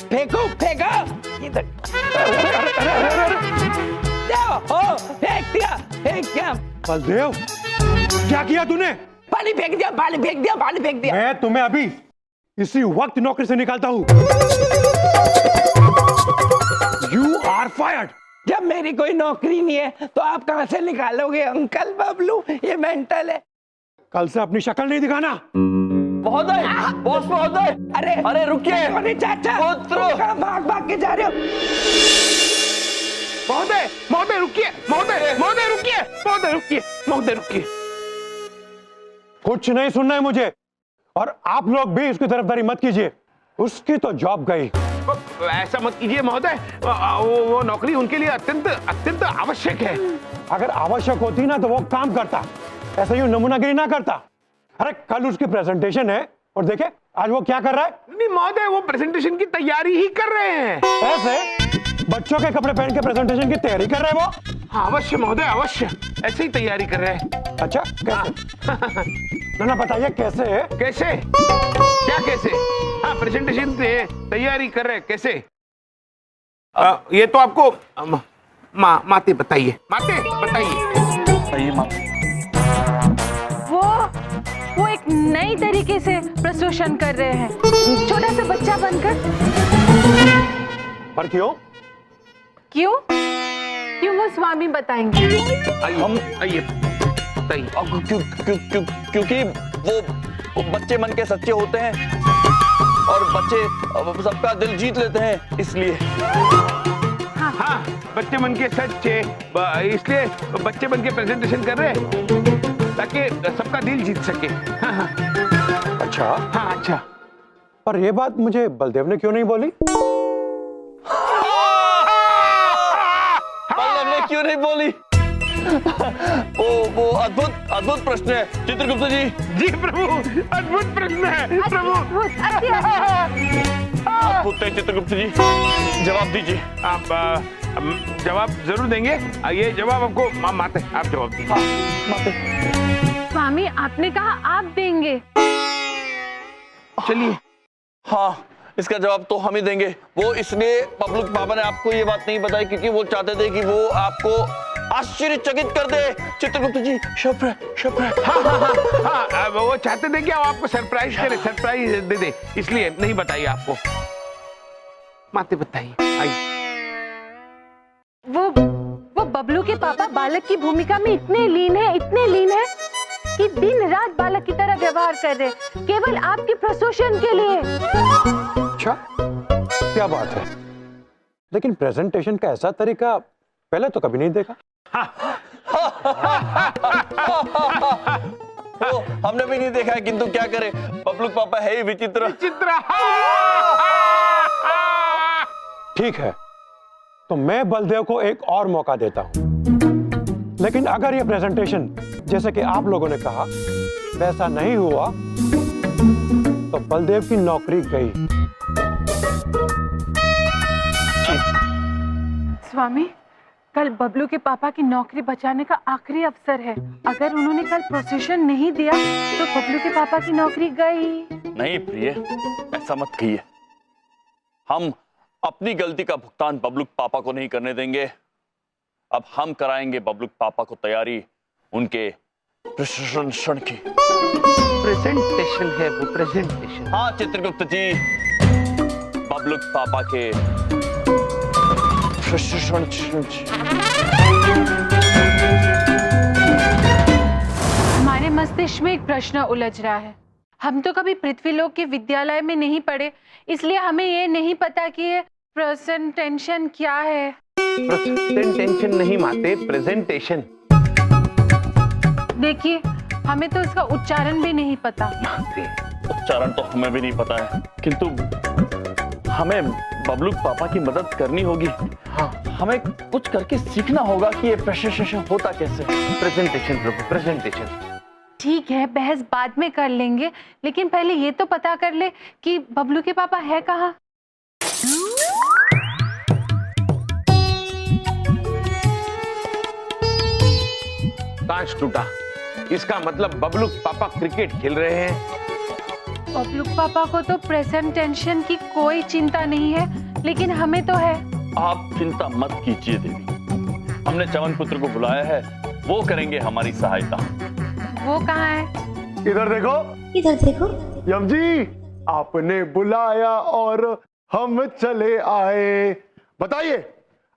फेंको फेंको। इधर फेंक दिया। बलदेव, क्या किया तूने? पानी फेंक दिया, पानी फेंक दिया, पानी फेंक दिया। मैं तुम्हें अभी इसी वक्त नौकरी से निकालता हूँ। You are fired। जब मेरी कोई नौकरी नहीं है तो आप कहां से निकालोगे अंकल? बबलू ये मेंटल है। कल से अपनी शक्ल नहीं दिखाना। महोदय, बॉस महोदय, अरे रुकिए। अरे चाचा, पुत्र, भाग भाग के जा रहे हो? महोदय, महोदय रुकिए, महोदय, महोदय रुकिए, महोदय रुकिए, महोदय रुकिए। कुछ नहीं सुनना है मुझे, और आप लोग भी उसकी तरफदारी मत कीजिए। उसकी तो जॉब गई। ऐसा मत कीजिए महोदय, वो नौकरी उनके लिए अत्यंत अत्यंत आवश्यक है। अगर आवश्यक होती ना तो वो काम करता, ऐसा यूं नमूनागिरी ना करता। अरे कल उसकी प्रेजेंटेशन है और देखे आज वो क्या कर रहा है? नहीं महोदय, वो प्रेजेंटेशन की तैयारी ही कर रहे हैं। ऐसे बच्चों के कपड़े पहन के प्रेजेंटेशन की तैयारी कर रहे हैं वो? हाँ अवश्य महोदय, अवश्य ऐसे ही तैयारी कर रहे हैं। अच्छा कैसे? ना बताइए कैसे है? कैसे? क्या कैसे? हाँ प्रेजेंटेशन से तैयारी कर रहे हैं कैसे? ये तो आपको माते बताइए, माते बताइए। वो एक नई तरीके से प्रसूषण कर रहे हैं, छोटा सा बच्चा बनकर। पर क्यों? क्यों वो स्वामी बताएंगे। हम आइए बताइए। क्योंकि वो बच्चे मन के सच्चे होते हैं और बच्चे सबका दिल जीत लेते हैं, इसलिए। हाँ, बच्चे मन के सच्चे, इसलिए बच्चे बन के प्रेजेंटेशन कर रहे हैं ताकि सबका दिल जीत सके। हाँ। अच्छा। हाँ अच्छा। पर ये बात मुझे बलदेव ने क्यों नहीं बोली? बलदेव ने क्यों नहीं बोली? वो अद्भुत प्रश्न है चित्रगुप्त जी। जी प्रभु, अद्भुत प्रश्न है प्रभु। अद्भुत है चित्रगुप्त जी, जवाब दीजिए। आप जवाब जरूर देंगे। ये जवाब आपको माते, आप जवाब दीजिए। माते। स्वामी आपने कहा आप देंगे। चलिए। हाँ, इसका जवाब तो हम ही देंगे। वो इसलिए बबलू पापा ने आपको ये बात नहीं बताई क्योंकि वो चाहते थे कि वो आपको आश्चर्यचकित कर दे। चित्रगुप्त जी, सरप्राइज। हाँ, वो चाहते थे कि आपको सरप्राइज करे, सरप्राइज दे दे, इसलिए नहीं बताइए आपको। माते बताइए, आइए। वो बबलू के पापा बालक की भूमिका में इतने लीन है कि दिन रात बालक की तरह व्यवहार कर रहे, केवल आपकी प्रसूषण के लिए। अच्छा, क्या बात है। लेकिन प्रेजेंटेशन का ऐसा तरीका पहले तो कभी नहीं देखा। वो हमने भी नहीं देखा है, किंतु क्या करें, बबलू पापा है ही विचित्र। ठीक है, तो मैं बलदेव को एक और मौका देता हूं, लेकिन अगर ये प्रेजेंटेशन जैसे कि आप लोगों ने कहा वैसा नहीं हुआ तो बलदेव की नौकरी गई। स्वामी, कल बबलू के पापा की नौकरी बचाने का आखिरी अवसर है। अगर उन्होंने कल प्रोसेशन नहीं दिया तो बबलू के पापा की नौकरी गई। नहीं प्रिय, ऐसा मत कहिए। हम अपनी गलती का भुगतान बबलू पापा को नहीं करने देंगे। अब हम कराएंगे बबलू पापा को तैयारी उनके प्रशिक्षण की। प्रेजेंटेशन है वो, प्रेजेंटेशन। हाँ चित्रगुप्त जी, बबलू पापा के प्रशिक्षण। हमारे मस्तिष्क में एक प्रश्न उलझ रहा है। हम तो कभी पृथ्वीलोक के विद्यालय में नहीं पढ़े, इसलिए हमें ये नहीं पता कि ये प्रेजेंटेशन क्या है। प्रेजेंटेशन नहीं माते, प्रेजेंटेशन। देखिए, हमें तो इसका उच्चारण भी नहीं पता। उच्चारण तो हमें भी नहीं पता है, किंतु हमें बबलू पापा की मदद करनी होगी। हाँ, हमें कुछ करके सीखना होगा कि ये प्रेजेंटेशन होता कैसे। प्रेजेंटेशन प्रभु, प्रेजेंटेशन। ठीक है, बहस बाद में कर लेंगे, लेकिन पहले ये तो पता कर ले कि बबलू के पापा है कहाँ। कांच टूटा, इसका मतलब बबलू पापा क्रिकेट खेल रहे हैं। बबलू पापा को तो प्रेजेंटेशन की कोई चिंता नहीं है, लेकिन हमें तो है। आप चिंता मत कीजिए देवी, हमने चवन पुत्र को बुलाया है, वो करेंगे हमारी सहायता। वो कहाँ है? इधर देखो, इधर देखो। यम जी, आपने बुलाया और हम चले आए। बताइए,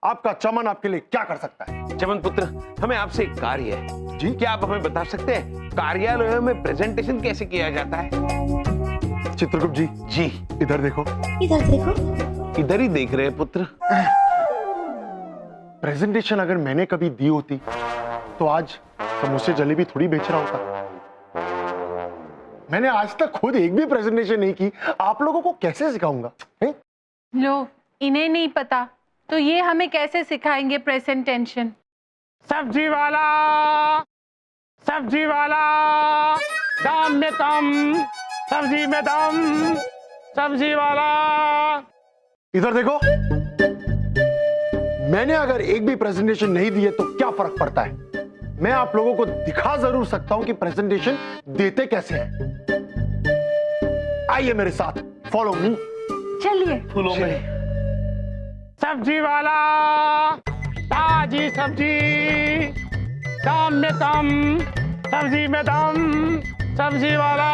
आपका चमन आपके लिए क्या कर सकता है? चमन पुत्र, हमें आपसे एक कार्य है जी। क्या आप हमें बता सकते हैं कार्यालयों में प्रेजेंटेशन कैसे किया जाता है? चित्रगुप्त जी, जी इधर देखो। इधर देखो। इधर ही देख रहे हैं पुत्र। प्रेजेंटेशन अगर मैंने कभी दी होती तो आज समोसे जलेबी थोड़ी बेच रहा होता। मैंने आज तक खुद एक भी प्रेजेंटेशन नहीं की, आप लोगों को कैसे सिखाऊंगा? लो, इन्हें नहीं पता तो ये हमें कैसे सिखाएंगे प्रेजेंटेशन? सब्जी वाला, सब्जी वाला, दाम में कम, सब्जी में दम, सब्जी वाला। इधर देखो, मैंने अगर एक भी प्रेजेंटेशन नहीं दी है तो क्या फर्क पड़ता है? मैं आप लोगों को दिखा जरूर सकता हूं कि प्रेजेंटेशन देते कैसे हैं। आइए मेरे साथ, फॉलो मी। चलिए। फूलों में सब्जी वाला, ताजी सब्जी, दाम में दम, सब्जी में दम, सब्जी वाला।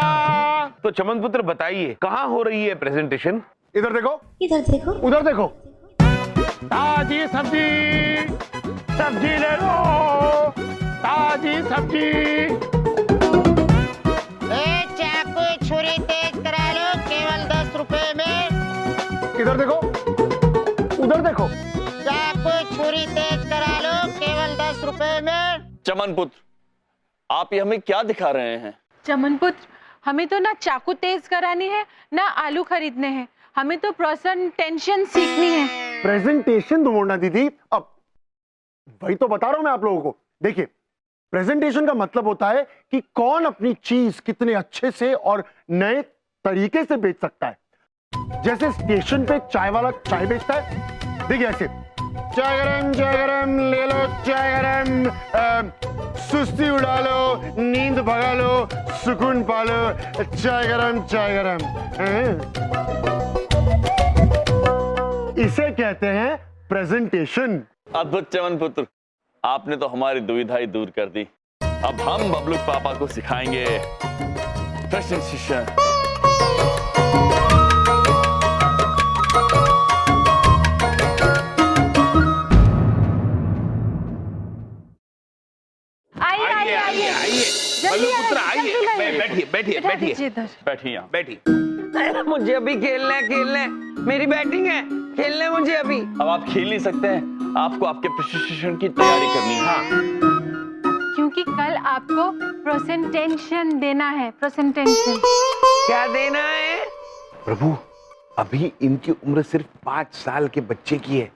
तो चमन पुत्र बताइए, कहाँ हो रही है प्रेजेंटेशन? इधर देखो, इधर देखो, उधर देखो। ताजी सब्जी, सब्जी ले लो, ताजी सब्जी। चाकू छुरी तेज करा लो, केवल 10 रुपए में। इधर देखो, उधर देखो। चाकू छुरी तेज करा लो, केवल 10 रुपए में। चमन पुत्र, आप ये हमें क्या दिखा रहे हैं? चमन पुत्र, हमें तो ना चाकू तेज करानी है ना आलू खरीदने हैं, हमें तो प्रेजेंटेशन सीखनी है। प्रेजेंटेशन तो बोलना दीदी, अब वही तो बता रहा हूं मैं आप लोगों को। देखिए, प्रेजेंटेशन का मतलब होता है कि कौन अपनी चीज कितने अच्छे से और नए तरीके से बेच सकता है। जैसे स्टेशन पे चाय वाला चाय बेचता है, देखिए ऐसे, चाय गरम ले लो, चाय गरम, सुस्ती उड़ा लो, नींद भगा लो, सुकून पालो, चाय गरम चाय गरम। इसे कहते हैं प्रेजेंटेशन। अद्भुत चमन पुत्र, आपने तो हमारी दुविधा ही दूर कर दी। अब हम बबलू पापा को सिखाएंगे प्रेजेंटेशन। बल्लू पुत्र आइए, बैठिए बैठिए बैठिए बैठिए यहाँ। बैठिए। मुझे अभी खेलना है, मेरी बैटिंग है, खेलना है मुझे अभी। अब आप खेल नहीं सकते हैं, आपको आपके प्रेजेंटेशन की तैयारी करनी है। क्योंकि कल आपको प्रेजेंटेशन देना है। प्रेजेंटेशन क्या देना है? प्रभु, अभी इनकी उम्र सिर्फ 5 साल के बच्चे की है,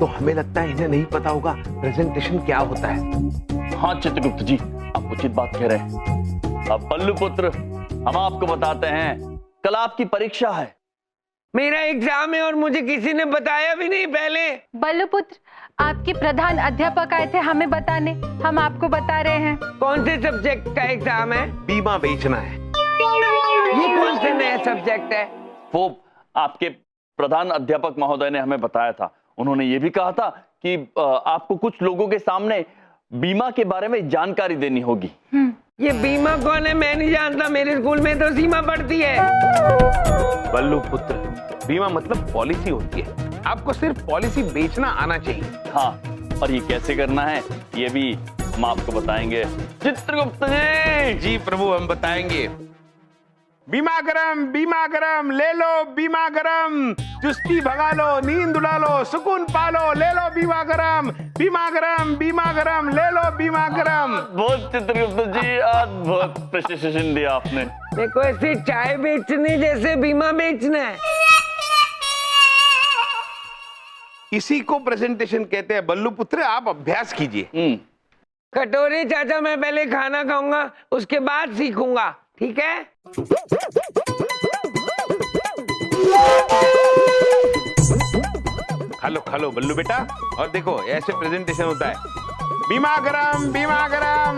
तो हमें लगता है इन्हें नहीं पता होगा प्रेजेंटेशन क्या होता है। हाँ चित्रगुप्त जी, आप उचित बात कह रहे हैं। अब बल्लू पुत्र, हम आपको बताते हैं, कल आपकी परीक्षा है। मेरा एग्जाम है और मुझे किसी ने बताया भी नहीं पहले। बल्लू पुत्र, आपके प्रधान अध्यापक आए थे हमें बताने, हम आपको बता रहे हैं। कौन से सब्जेक्ट का एग्जाम है? बीमा बेचना है। ये कौन से नया सब्जेक्ट है? वो आपके प्रधान अध्यापक महोदय ने हमें बताया था। उन्होंने ये भी कहा था कि आपको कुछ लोगों के सामने बीमा के बारे में जानकारी देनी होगी। ये बीमा कौन है? मैं नहीं जानता, मेरे स्कूल में तो सीमा पढ़ती है। बल्लू पुत्र, बीमा मतलब पॉलिसी होती है, आपको सिर्फ पॉलिसी बेचना आना चाहिए। हाँ, और ये कैसे करना है ये भी हम आपको बताएंगे। चित्रगुप्त जी। जी प्रभु, हम बताएंगे। बीमा गरम ले लो, बीमा गरम, चुस्ती भगा लो, नींद उड़ा लो, सुकून पालो, ले लो बीमा गरम ले लो बीमा गरम। बहुत चित्रगुप्त जी, बहुत प्रेजेंटेशन दिया आपने। मेरे को ऐसे चाय बेचने जैसे बीमा बेचना है। इसी को प्रेजेंटेशन कहते हैं। बल्लू पुत्र, आप अभ्यास कीजिए। कटोरी चाचा, मैं पहले खाना खाऊंगा, उसके बाद सीखूंगा, ठीक है? खा लो बल्लू बेटा, और देखो ऐसे प्रेजेंटेशन होता है। बीमा गरम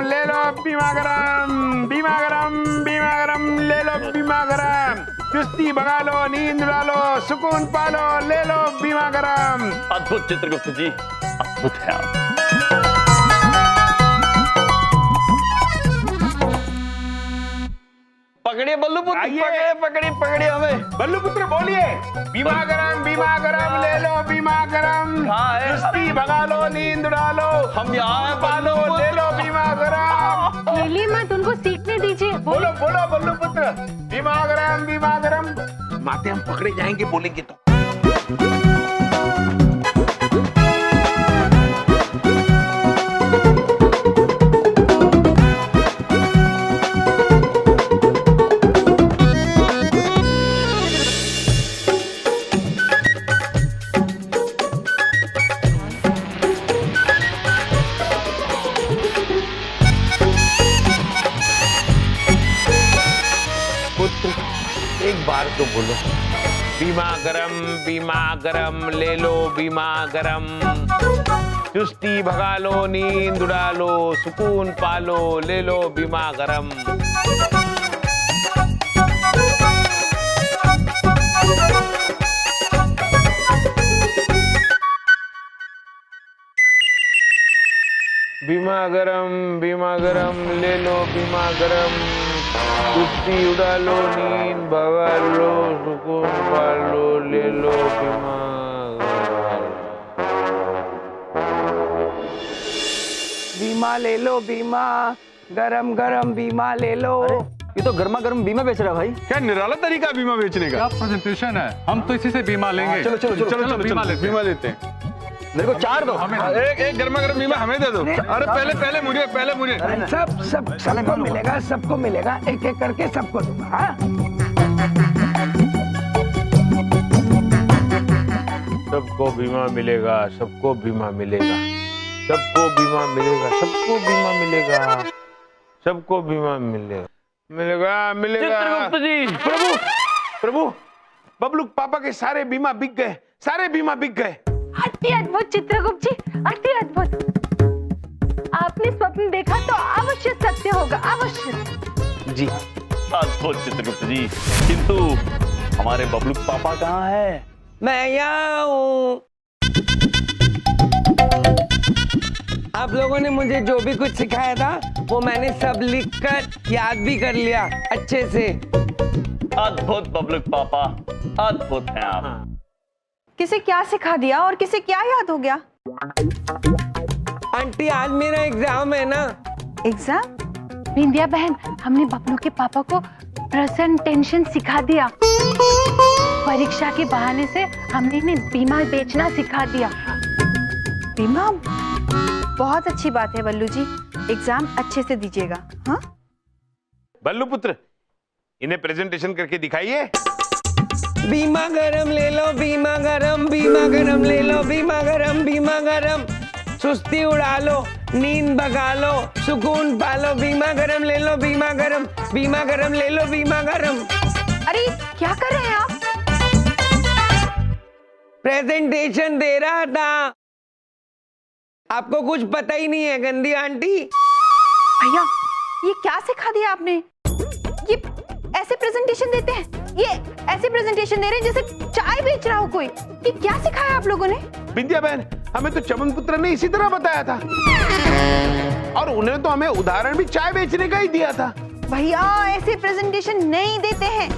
ले लो, बीमा गरम ले लो, बीमा गरम, चुस्ती भगा लो, नींद उड़ा लो, सुकून पालो, ले लो बीमा गरम। अद्भुत चित्रगुप्त जी, अद्भुत है आप। पकड़िए बल्लू पुत्र, पकड़िए हमें। बल्लू पुत्र बोलिए, बीमा गरम ले लो, बीमा गरम, चुस्ती भगा लो, नींद उड़ा लो, हम यहाँ पालो, ले लो बीमा गरम। खेलिए मत, उनको सीखने दीजिए। बोलो बल्लू पुत्र, बीमा गरम। माते हम पकड़े जाएंगे बोलेंगे तो। एक बार तो बोलो, बीमा गरम ले लो, बीमा गरम, चुस्ती भगा लो, नींद उड़ा लो, सुकून पालो, ले लो बीमा गरम। बीमा गरम ले लो बीमा गरम, कुश्ती उड़ा लो, नींद भगा लो, सुकून पा लो, ले लो बीमा बीमा ले लो, बीमा गरम गरम बीमा ले लो। ये तो गर्मा गर्म बीमा बेच रहा है भाई। क्या निराला तरीका बीमा बेचने का। क्या प्रेजेंटेशन है, हम तो इसी से बीमा लेंगे। चलो चलो चलो चलो बीमा लेते हैं। मेरे को 4 दो। एक गर्मा गर्म बीमा हमें दे दो। अरे पहले मुझे सबको मिलेगा, सबको मिलेगा, एक एक करके सबको दूंगा। हाँ? सबको बीमा मिलेगा, सबको बीमा मिलेगा, सबको बीमा मिलेगा, सबको बीमा मिलेगा, सबको बीमा मिलेगा, मिलेगा। चित्रगुप्त जी, प्रभु बबलू पापा के सारे बीमा बिक गए, सारे बीमा बिक गए। अति अद्भुत चित्रगुप्त जी, अति अद्भुत। आपने स्वप्न देखा तो अवश्य सत्य होगा, अवश्य। जी अद्भुत चित्रगुप्त जी, किंतु हमारे बबलू पापा कहाँ है? मैं यहाँ हूँ। आप लोगों ने मुझे जो भी कुछ सिखाया था वो मैंने सब लिखकर याद भी कर लिया अच्छे से। अद्भुत बबलू पापा, अद्भुत हैं आप। किसे क्या सिखा दिया और किसे क्या याद हो गया? आंटी आज मेरा एग्जाम है ना। एग्जाम? बिंदिया बहन, हमने बबलू के पापा को प्रेजेंटेशन सिखा दिया। परीक्षा के बहाने से हमने इन्हें बीमा बेचना सिखा दिया। बीमा? बहुत अच्छी बात है बल्लू जी, एग्जाम अच्छे से दीजिएगा। हाँ बल्लू पुत्र, इन्हें प्रेजेंटेशन करके दिखाइए। बीमा गरम ले लो, बीमा गरम, बीमा गरम ले लो, बीमा गरम, बीमा गरम, सुस्ती उड़ा लो, नींद भगा लो, सुकून पालो, बीमा गरम ले लो, बीमा गरम, बीमा गरम ले लो, बीमा गरम। अरे क्या कर रहे हैं आप? प्रेजेंटेशन दे रहा था। आपको कुछ पता ही नहीं है गंदी आंटी। भैया ये क्या सिखा दिया आपने? ये ऐसे प्रेजेंटेशन देते हैं? ये ऐसे प्रेजेंटेशन दे रहे हैं जैसे चाय बेच रहा हो कोई। ये क्या सिखाया आप लोगों ने? बिंदिया बहन, हमें तो चमन पुत्र ने इसी तरह बताया था, और उन्हें तो हमें उदाहरण भी चाय बेचने का ही दिया था। भैया ऐसे प्रेजेंटेशन नहीं देते हैं।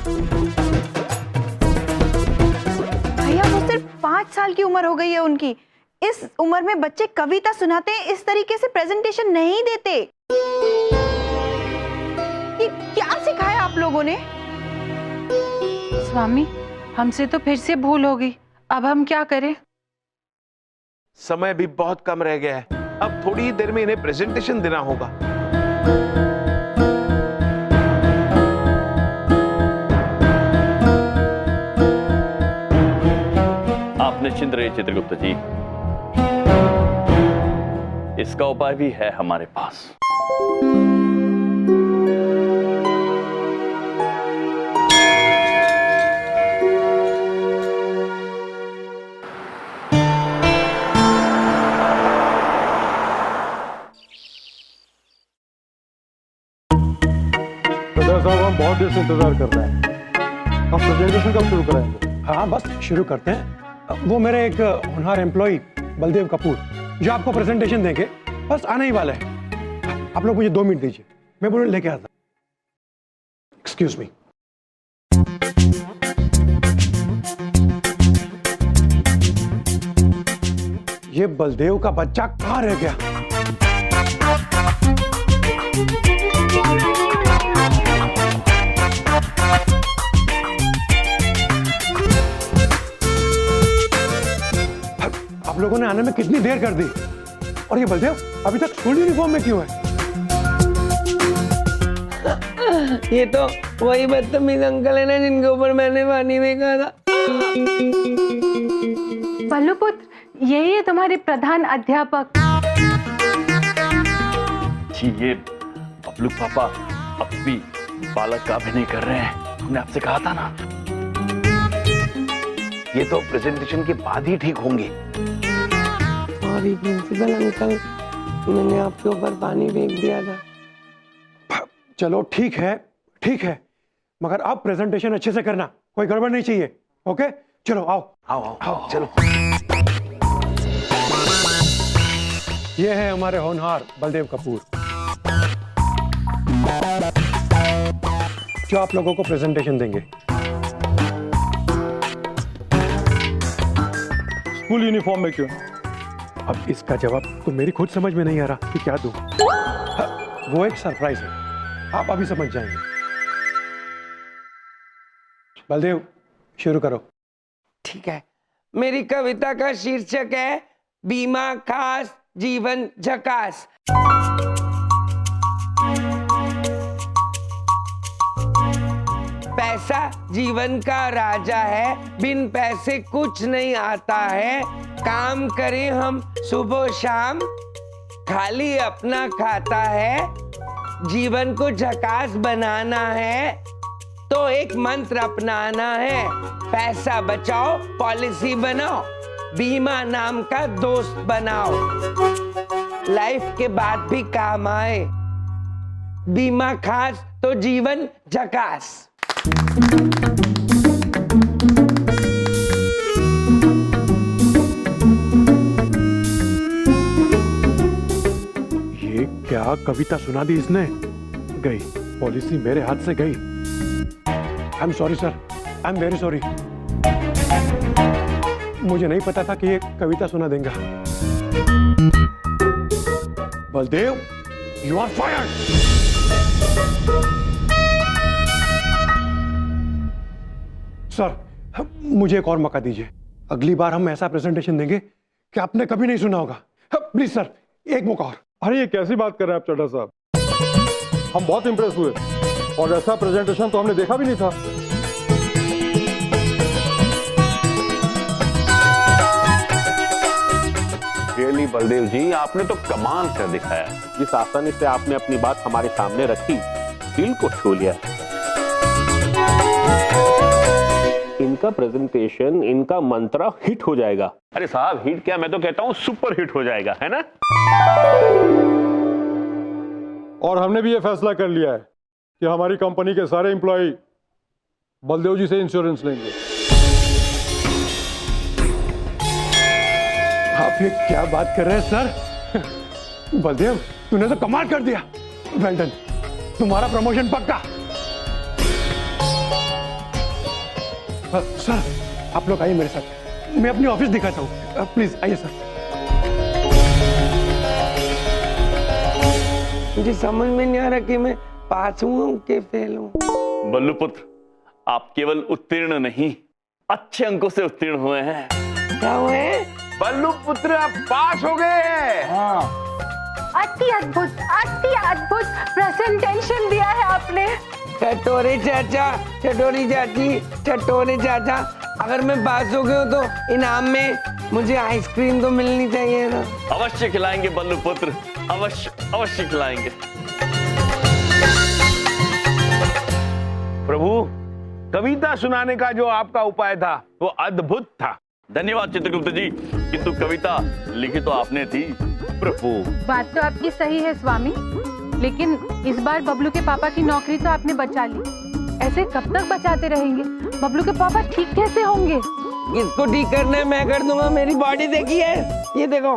भैया वो सिर्फ 5 साल की उम्र हो गई है उनकी। इस उम्र में बच्चे कविता सुनाते हैं, इस तरीके से प्रेजेंटेशन नहीं देते। ये क्या सिखाया आप लोगों ने? स्वामी, हमसे तो फिर से भूल हो गई, अब हम क्या करें? समय भी बहुत कम रह गया है, अब थोड़ी ही देर में इन्हें प्रेजेंटेशन देना होगा। आप निश्चिंत रहिए चित्रगुप्त जी, इसका उपाय भी है हमारे पास। साहब हम बहुत देर से इंतजार कर रहे हैं, हम प्रेजेंटेशन कब शुरू कराएंगे? हाँ बस शुरू करते हैं। वो मेरे एक होनहार एम्प्लॉय बलदेव कपूर जो आपको प्रेजेंटेशन देंगे, बस आने ही वाले हैं। आप लोग मुझे 2 मिनट दीजिए, मैं बोले लेके आता। Excuse me. ये बलदेव का बच्चा कहाँ रह गया? आप लोगों ने आने में कितनी देर कर दी, और ये बलदेव अभी तक स्कूल यूनिफॉर्म में क्यों है? ये तो वही बदतमीज अंकल है ना जिनके ऊपर मैंने पानी फेंका था। बल्लू पुत्र, यही है तुम्हारे प्रधान अध्यापक। जी ये बबलू पापा अब भी बालक का अभिनय कर रहे हैं, हमने आपसे कहा था ना। ये तो प्रेजेंटेशन के बाद ही ठीक होंगे। सॉरी प्रिंसिपल अंकल, मैंने आपके ऊपर पानी फेंक दिया था। चलो ठीक है, मगर अब प्रेजेंटेशन अच्छे से करना, कोई गड़बड़ नहीं चाहिए। ओके चलो आओ आओ आओ, आओ चलो। ये है हमारे होनहार बलदेव कपूर, जो आप लोगों को प्रेजेंटेशन देंगे। स्कूल यूनिफॉर्म में क्यों? अब इसका जवाब तो मेरी खुद समझ में नहीं आ रहा कि क्या दूं। वो एक सरप्राइज है, आप अभी समझ जाएंगे। बलदेव शुरू करो। ठीक है, मेरी कविता का शीर्षक है बीमा खास जीवन झकास। पैसा जीवन का राजा है, बिन पैसे कुछ नहीं आता है। काम करें हम सुबह शाम, खाली अपना खाता है। जीवन को झकास बनाना है तो एक मंत्र अपनाना है। पैसा बचाओ, पॉलिसी बनाओ, बीमा नाम का दोस्त बनाओ, लाइफ के बाद भी काम आए। बीमा खास तो जीवन झकास। ये क्या कविता सुना दी इसने? गई पॉलिसी मेरे हाथ से गई। I am sorry sir, I am very sorry. मुझे नहीं पता था कि ये कविता सुना देगा। Baldev, you are fired. Sir, मुझे एक और मौका दीजिए। अगली बार हम ऐसा प्रेजेंटेशन देंगे कि आपने कभी नहीं सुना होगा। प्लीज सर, एक मौका और। अरे ये कैसी बात कर रहे हैं आप चड्ढा साहब? हम बहुत इंप्रेस हुए और ऐसा प्रेजेंटेशन तो हमने देखा भी नहीं था। रियली बलदेव जी, आपने तो कमाल कर दिखाया। जिस आसानी से आपने अपनी बात हमारे सामने रखी, दिल को छू लिया। इनका प्रेजेंटेशन, इनका मंत्रा हिट हो जाएगा। अरे साहब, हिट क्या, मैं तो कहता हूं सुपर हिट हो जाएगा, है ना? और हमने भी ये फैसला कर लिया है कि हमारी कंपनी के सारे एम्प्लॉय बलदेव जी से इंश्योरेंस लेंगे। आप ये क्या बात कर रहे हैं सर? बलदेव, तूने तो कमाल कर दिया। वेल डन, तुम्हारा प्रमोशन पक्का। सर, आप लोग आइए मेरे साथ, मैं अपनी ऑफिस दिखाता हूँ। प्लीज आइए सर। मुझे समझ में नहीं आ रहा कि मैं पास हूँ कि फेल हूँ। बल्लू पुत्र, आप केवल उत्तीर्ण नहीं, अच्छे अंकों से उत्तीर्ण हुए हैं। क्या हुए? बल्लू पुत्र, आप पास हो गए हैं। हाँ। अति अद्भुत प्रेजेंटेशन दिया है आपने। चटोरे चाचा, चटोरी चाची, चटोरे चाचा, अगर मैं पास हो गया हूँ तो इनाम में मुझे आइसक्रीम तो मिलनी चाहिए ना। अवश्य खिलाएंगे बल्लू पुत्र, अवश्य खिलाएंगे। प्रभु, कविता सुनाने का जो आपका उपाय था वो अद्भुत था। धन्यवाद चित्रगुप्त जी, किंतु कविता लिखी तो आपने थी। प्रभु, बात तो आपकी सही है स्वामी, लेकिन इस बार बबलू के पापा की नौकरी तो आपने बचा ली। ऐसे कब तक बचाते रहेंगे? बबलू के पापा ठीक कैसे होंगे? इसको ठीक करना है, मैं कर दूंगा। मेरी बॉडी देखिए, ये देखो।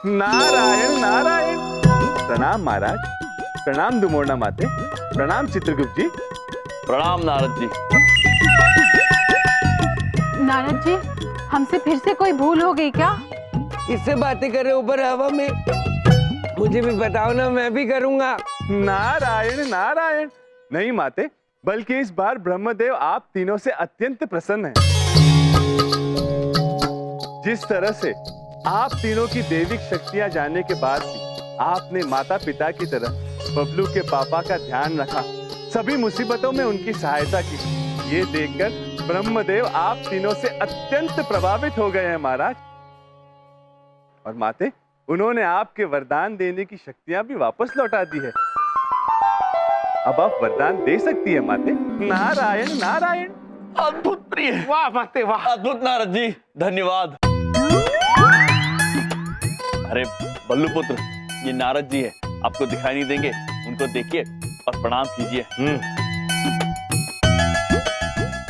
नारायण नारायण। प्रणाम महाराज, प्रणाम दुमोड़ना माते, प्रणाम चित्रगुप्त जी। प्रणाम नारद जी। नारद जी, हमसे फिर से कोई भूल हो गई क्या? इससे बातें कर रहे ऊपर हवा में, मुझे भी बताओ ना, मैं भी करूंगा। नारायण नारायण। नहीं माते, बल्कि इस बार ब्रह्मदेव आप तीनों से अत्यंत प्रसन्न हैं। जिस तरह से आप तीनों की दैविक शक्तियां जानने के बाद भी आपने माता पिता की तरह बबलू के पापा का ध्यान रखा, सभी मुसीबतों में उनकी सहायता की, ये देखकर ब्रह्मदेव आप तीनों से अत्यंत प्रभावित हो गए हैं महाराज। और माते, उन्होंने आपके वरदान देने की शक्तियां भी वापस लौटा दी है। अब आप वरदान दे सकती है माते। नारायण नारायण। अद्भुत प्रिय। वाह माते वाह। अद्भुत नारद जी, धन्यवाद। अरे बल्लू पुत्र, ये नारद जी है, आपको दिखाई नहीं देंगे, उनको देखिए और प्रणाम कीजिए।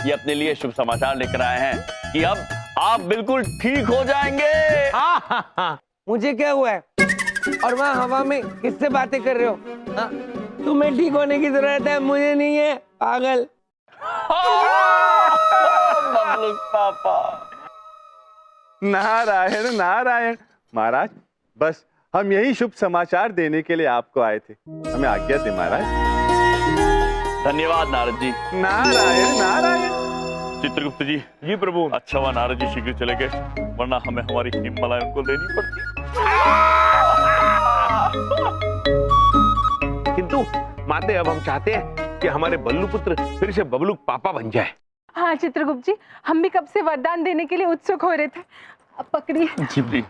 ये अपने लिए शुभ समाचार लेकर आए हैं कि अब आप बिल्कुल ठीक हो जाएंगे। मुझे क्या हुआ है? और वहाँ हवा में किससे बातें कर रहे हो? हाँ? तुम्हें ठीक होने की जरूरत है, मुझे नहीं है, पागल। बबलू पापा। नारायण नारायण। महाराज, बस हम यही शुभ समाचार देने के लिए आपको आए थे। हमें आज्ञा दे महाराज। धन्यवाद नारद जी। नारायण नारायण। चित्रगुप्त जी। जी प्रभु। अच्छा हुआ नारद जी शीघ्र चले गए, वरना हमें हमारी हिममलाई उनको लेनी पड़ती। किंतु माते, अब हम चाहते हैं कि हमारे बल्लू पुत्र फिर से बबलूक पापा बन जाए। हाँ चित्रगुप्त जी, हम भी कब से वरदान देने के लिए उत्सुक हो रहे थे। अब पकड़िए। जी।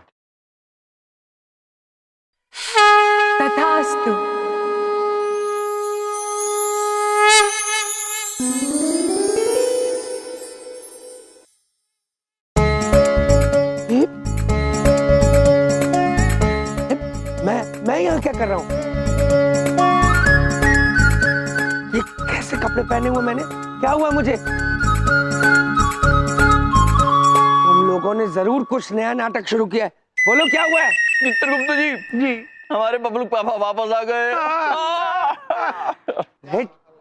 तथास्तु। मैं यहाँ क्या कर रहा हूँ? ये कैसे कपड़े पहने हुए मैंने? क्या हुआ मुझे? तुम लोगों ने जरूर कुछ नया नाटक शुरू किया है। बोलो क्या हुआ है? चित्रगुप्त जी, हमारे बबलू पापा वापस आ गए।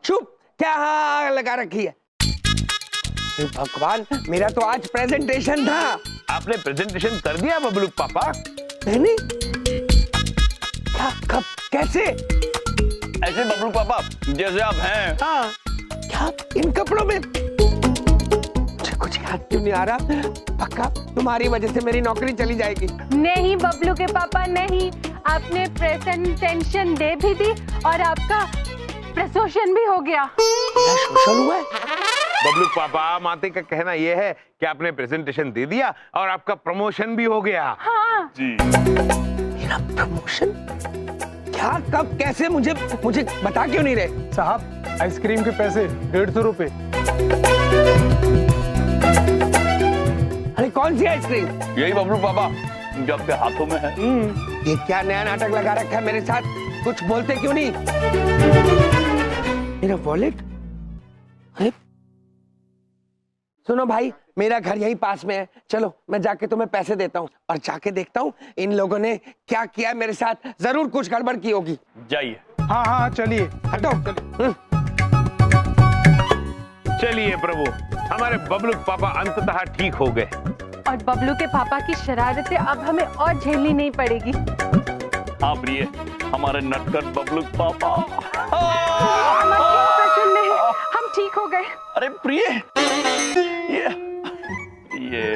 चुप, क्या हाँ लगा रखी है? भगवान, मेरा तो आज प्रेजेंटेशन था। आपने प्रेजेंटेशन कर दिया बबलूक पापा? नहीं, क्या, कब, कैसे? ऐसे बबलू पापा जैसे आप हैं। हाँ। क्या इन कपड़ों में? मुझे कुछ याद क्यों नहीं आ रहा? पक्का तुम्हारी वजह से मेरी नौकरी चली जाएगी। नहीं बबलू के पापा नहीं, आपने प्रेजेंटेशन दे भी दी और आपका प्रमोशन भी हो गया। प्रमोशन हुआ है? बबलूक पापा, माते का कहना यह है कि आपने प्रेजेंटेशन दे दिया और आपका प्रमोशन भी हो गया। हाँ। जी। मेरा प्रमोशन? क्या, कब, कैसे? मुझे बता क्यों नहीं रहे? साहब, आइसक्रीम के पैसे 150 रुपए। अरे कौन सी आइसक्रीम? यही बबलू पापा जो आपके हाथों में है। ये क्या नया नाटक लगा रखा है मेरे साथ? कुछ बोलते क्यों नहीं? मेरा वॉलेट? सुनो भाई, मेरा घर यहीं पास में है, चलो मैं जाके तुम्हें पैसे देता हूँ और जाके देखता हूँ इन लोगों ने क्या किया मेरे साथ। जरूर कुछ गड़बड़ की होगी। जाइए। हाँ हाँ चलिए। हटो। चलिए प्रभु, हमारे बबलूक पापा अंततः ठीक हो गए। और बबलू के पापा की शरारतें अब हमें और झेलनी नहीं पड़ेगी। हाँ प्रिय, हमारे नटखट बबलू पापा। हम ठीक हो गए। अरे प्रिय, ये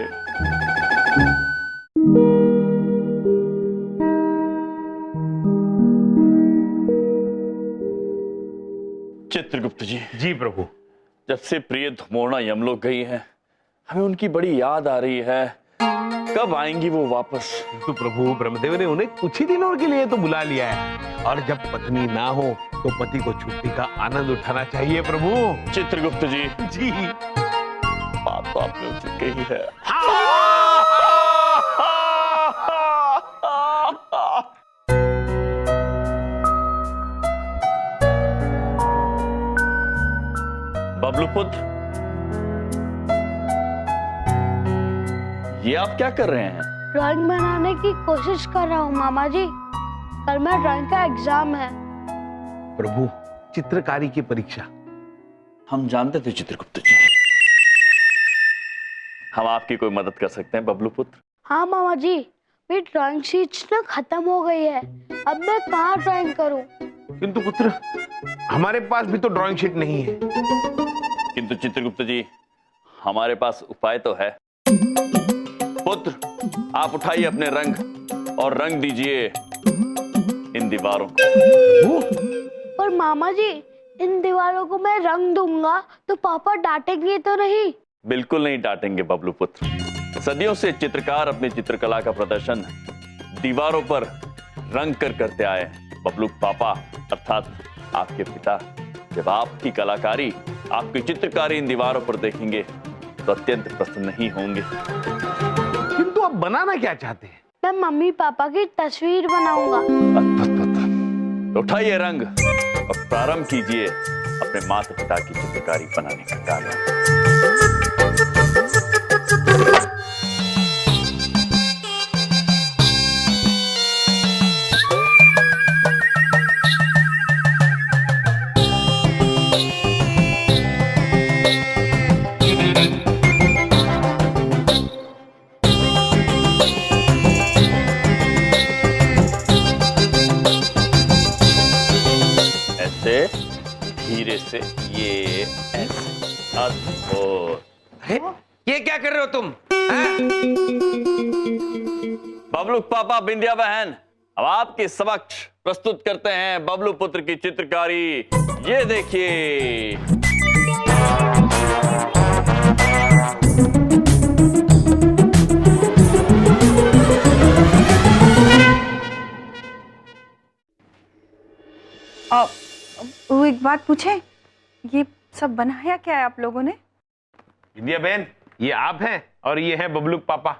चित्रगुप्त जी। जी प्रभु। जब से प्रिय धुमोरना यमलोक गई है, हमें उनकी बड़ी याद आ रही है। कब आएंगी वो वापस? तो प्रभु, ब्रह्मदेव ने उन्हें कुछ ही दिनों के लिए तो बुला लिया है, और जब पत्नी ना हो तो पति को छुट्टी का आनंद उठाना चाहिए प्रभु। चित्रगुप्त जी। जी। बात तो आपने उनसे कही है। बबलू पुत्र, ये आप क्या कर रहे हैं? ड्राइंग बनाने की कोशिश कर रहा हूँ मामा जी। कल मेरा ड्राइंग का एग्जाम है। प्रभु, चित्रकारी की परीक्षा। हम जानते थे चित्रगुप्त जी। हम आपकी कोई मदद कर सकते हैं बबलू पुत्र? हाँ मामा जी, मेरी ड्राइंग शीट्स ना खत्म हो गई है। अब मैं कहाँ ड्राइंग करूँ? किंतु पुत्र, हमारे पास भी तो ड्राइंग शीट नहीं है। किंतु चित्रगुप्त जी, हमारे पास उपाय तो है। पुत्र, आप उठाइए अपने रंग और रंग दीजिए इन दीवारों को। पर मामा जी, इन दीवारों को मैं रंग दूंगा तो पापा डांटेंगे तो नहीं? बिल्कुल नहीं डांटेंगे बबलू पुत्र। सदियों से चित्रकार अपनी चित्रकला का प्रदर्शन दीवारों पर रंग कर करते आए। बबलू पापा अर्थात आपके पिता जब आपकी कलाकारी, आपकी चित्रकारी इन दीवारों पर देखेंगे तो अत्यंत प्रसन्न ही होंगे। किंतु आप बनाना क्या चाहते हैं? मैं मम्मी पापा की तस्वीर बनाऊंगा। तो उठाइए रंग और प्रारंभ कीजिए अपने माता पिता की चित्रकारी बनाने का कार्य। से धीरे से ये ऐसे अद्भुत। ये क्या कर रहे हो तुम? बबलू पापा, बिंदिया बहन, अब आपके समक्ष प्रस्तुत करते हैं बबलू पुत्र की चित्रकारी। ये देखिए। वो एक बात पूछे, ये सब बनाया क्या है आप लोगों ने? विद्या बहन, ये आप हैं और ये है बबलू पापा।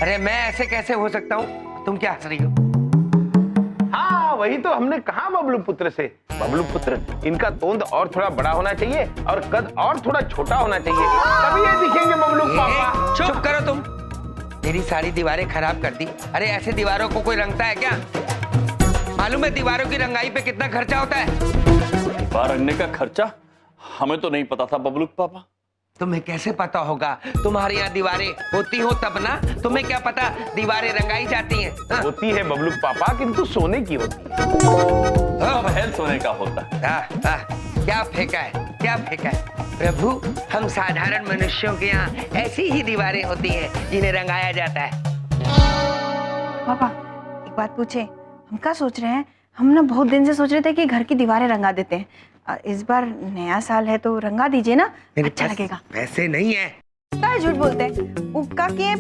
अरे मैं ऐसे कैसे हो सकता हूँ? तुम क्या हंस रही हो? हाँ, वही तो हमने कहा बबलू पुत्र से। बबलू पुत्र, इनका तोंद और थोड़ा बड़ा होना चाहिए और कद और थोड़ा छोटा होना चाहिए, तभी ये दिखेंगे बबलू पापा। चुप करो तुम, मेरी सारी दीवारें खराब कर दी। अरे ऐसे दीवारों को कोई रंगता है क्या? मालूम है दीवारों की रंगाई पे कितना खर्चा होता है? दीवार रंगने का खर्चा हमें तो नहीं पता था बबलू पापा। तुम्हें कैसे पता होगा? तुम्हारे यहाँ दीवारें होती हो तब ना। तुम्हें क्या पता दीवारें रंगाई जाती हैं? हाँ? होती है बबलू पापा, किंतु सोने की होती है। महल सोने का होता है। क्या फेंका है, क्या फेंका है? प्रभु, हम साधारण मनुष्यों के यहाँ ऐसी ही दीवारें होती हैं जिन्हें रंगाया जाता है। पापा एक बात पूछे, हम क्या सोच रहे हैं, हम ना बहुत दिन से सोच रहे थे कि घर की दीवारें रंगा देते हैं। इस बार नया साल है तो रंगा दीजिए ना, अच्छा लगेगा। पैसे नहीं है। क्या झूठ बोलते हैं? उक्का के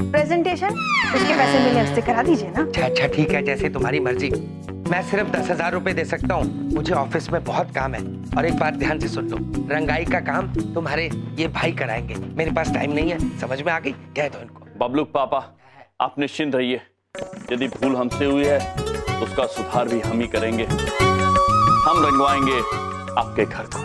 प्रेजेंटेशन, उसके पैसे मिले, उससे करा दीजिए ना। अच्छा ठीक है, जैसे तुम्हारी मर्जी। मैं सिर्फ 10,000 रुपए दे सकता हूँ, मुझे ऑफिस में बहुत काम है। और एक बात ध्यान से सुन लो, रंगाई का काम तुम्हारे ये भाई कराएंगे, मेरे पास टाइम नहीं है। समझ में आ गई? कह दो इनको। बबलू पापा, आप निश्चिंत रहिए, यदि भूल हमसे हुई है तो उसका सुधार भी हम ही करेंगे। हम रंगवाएंगे आपके घर को।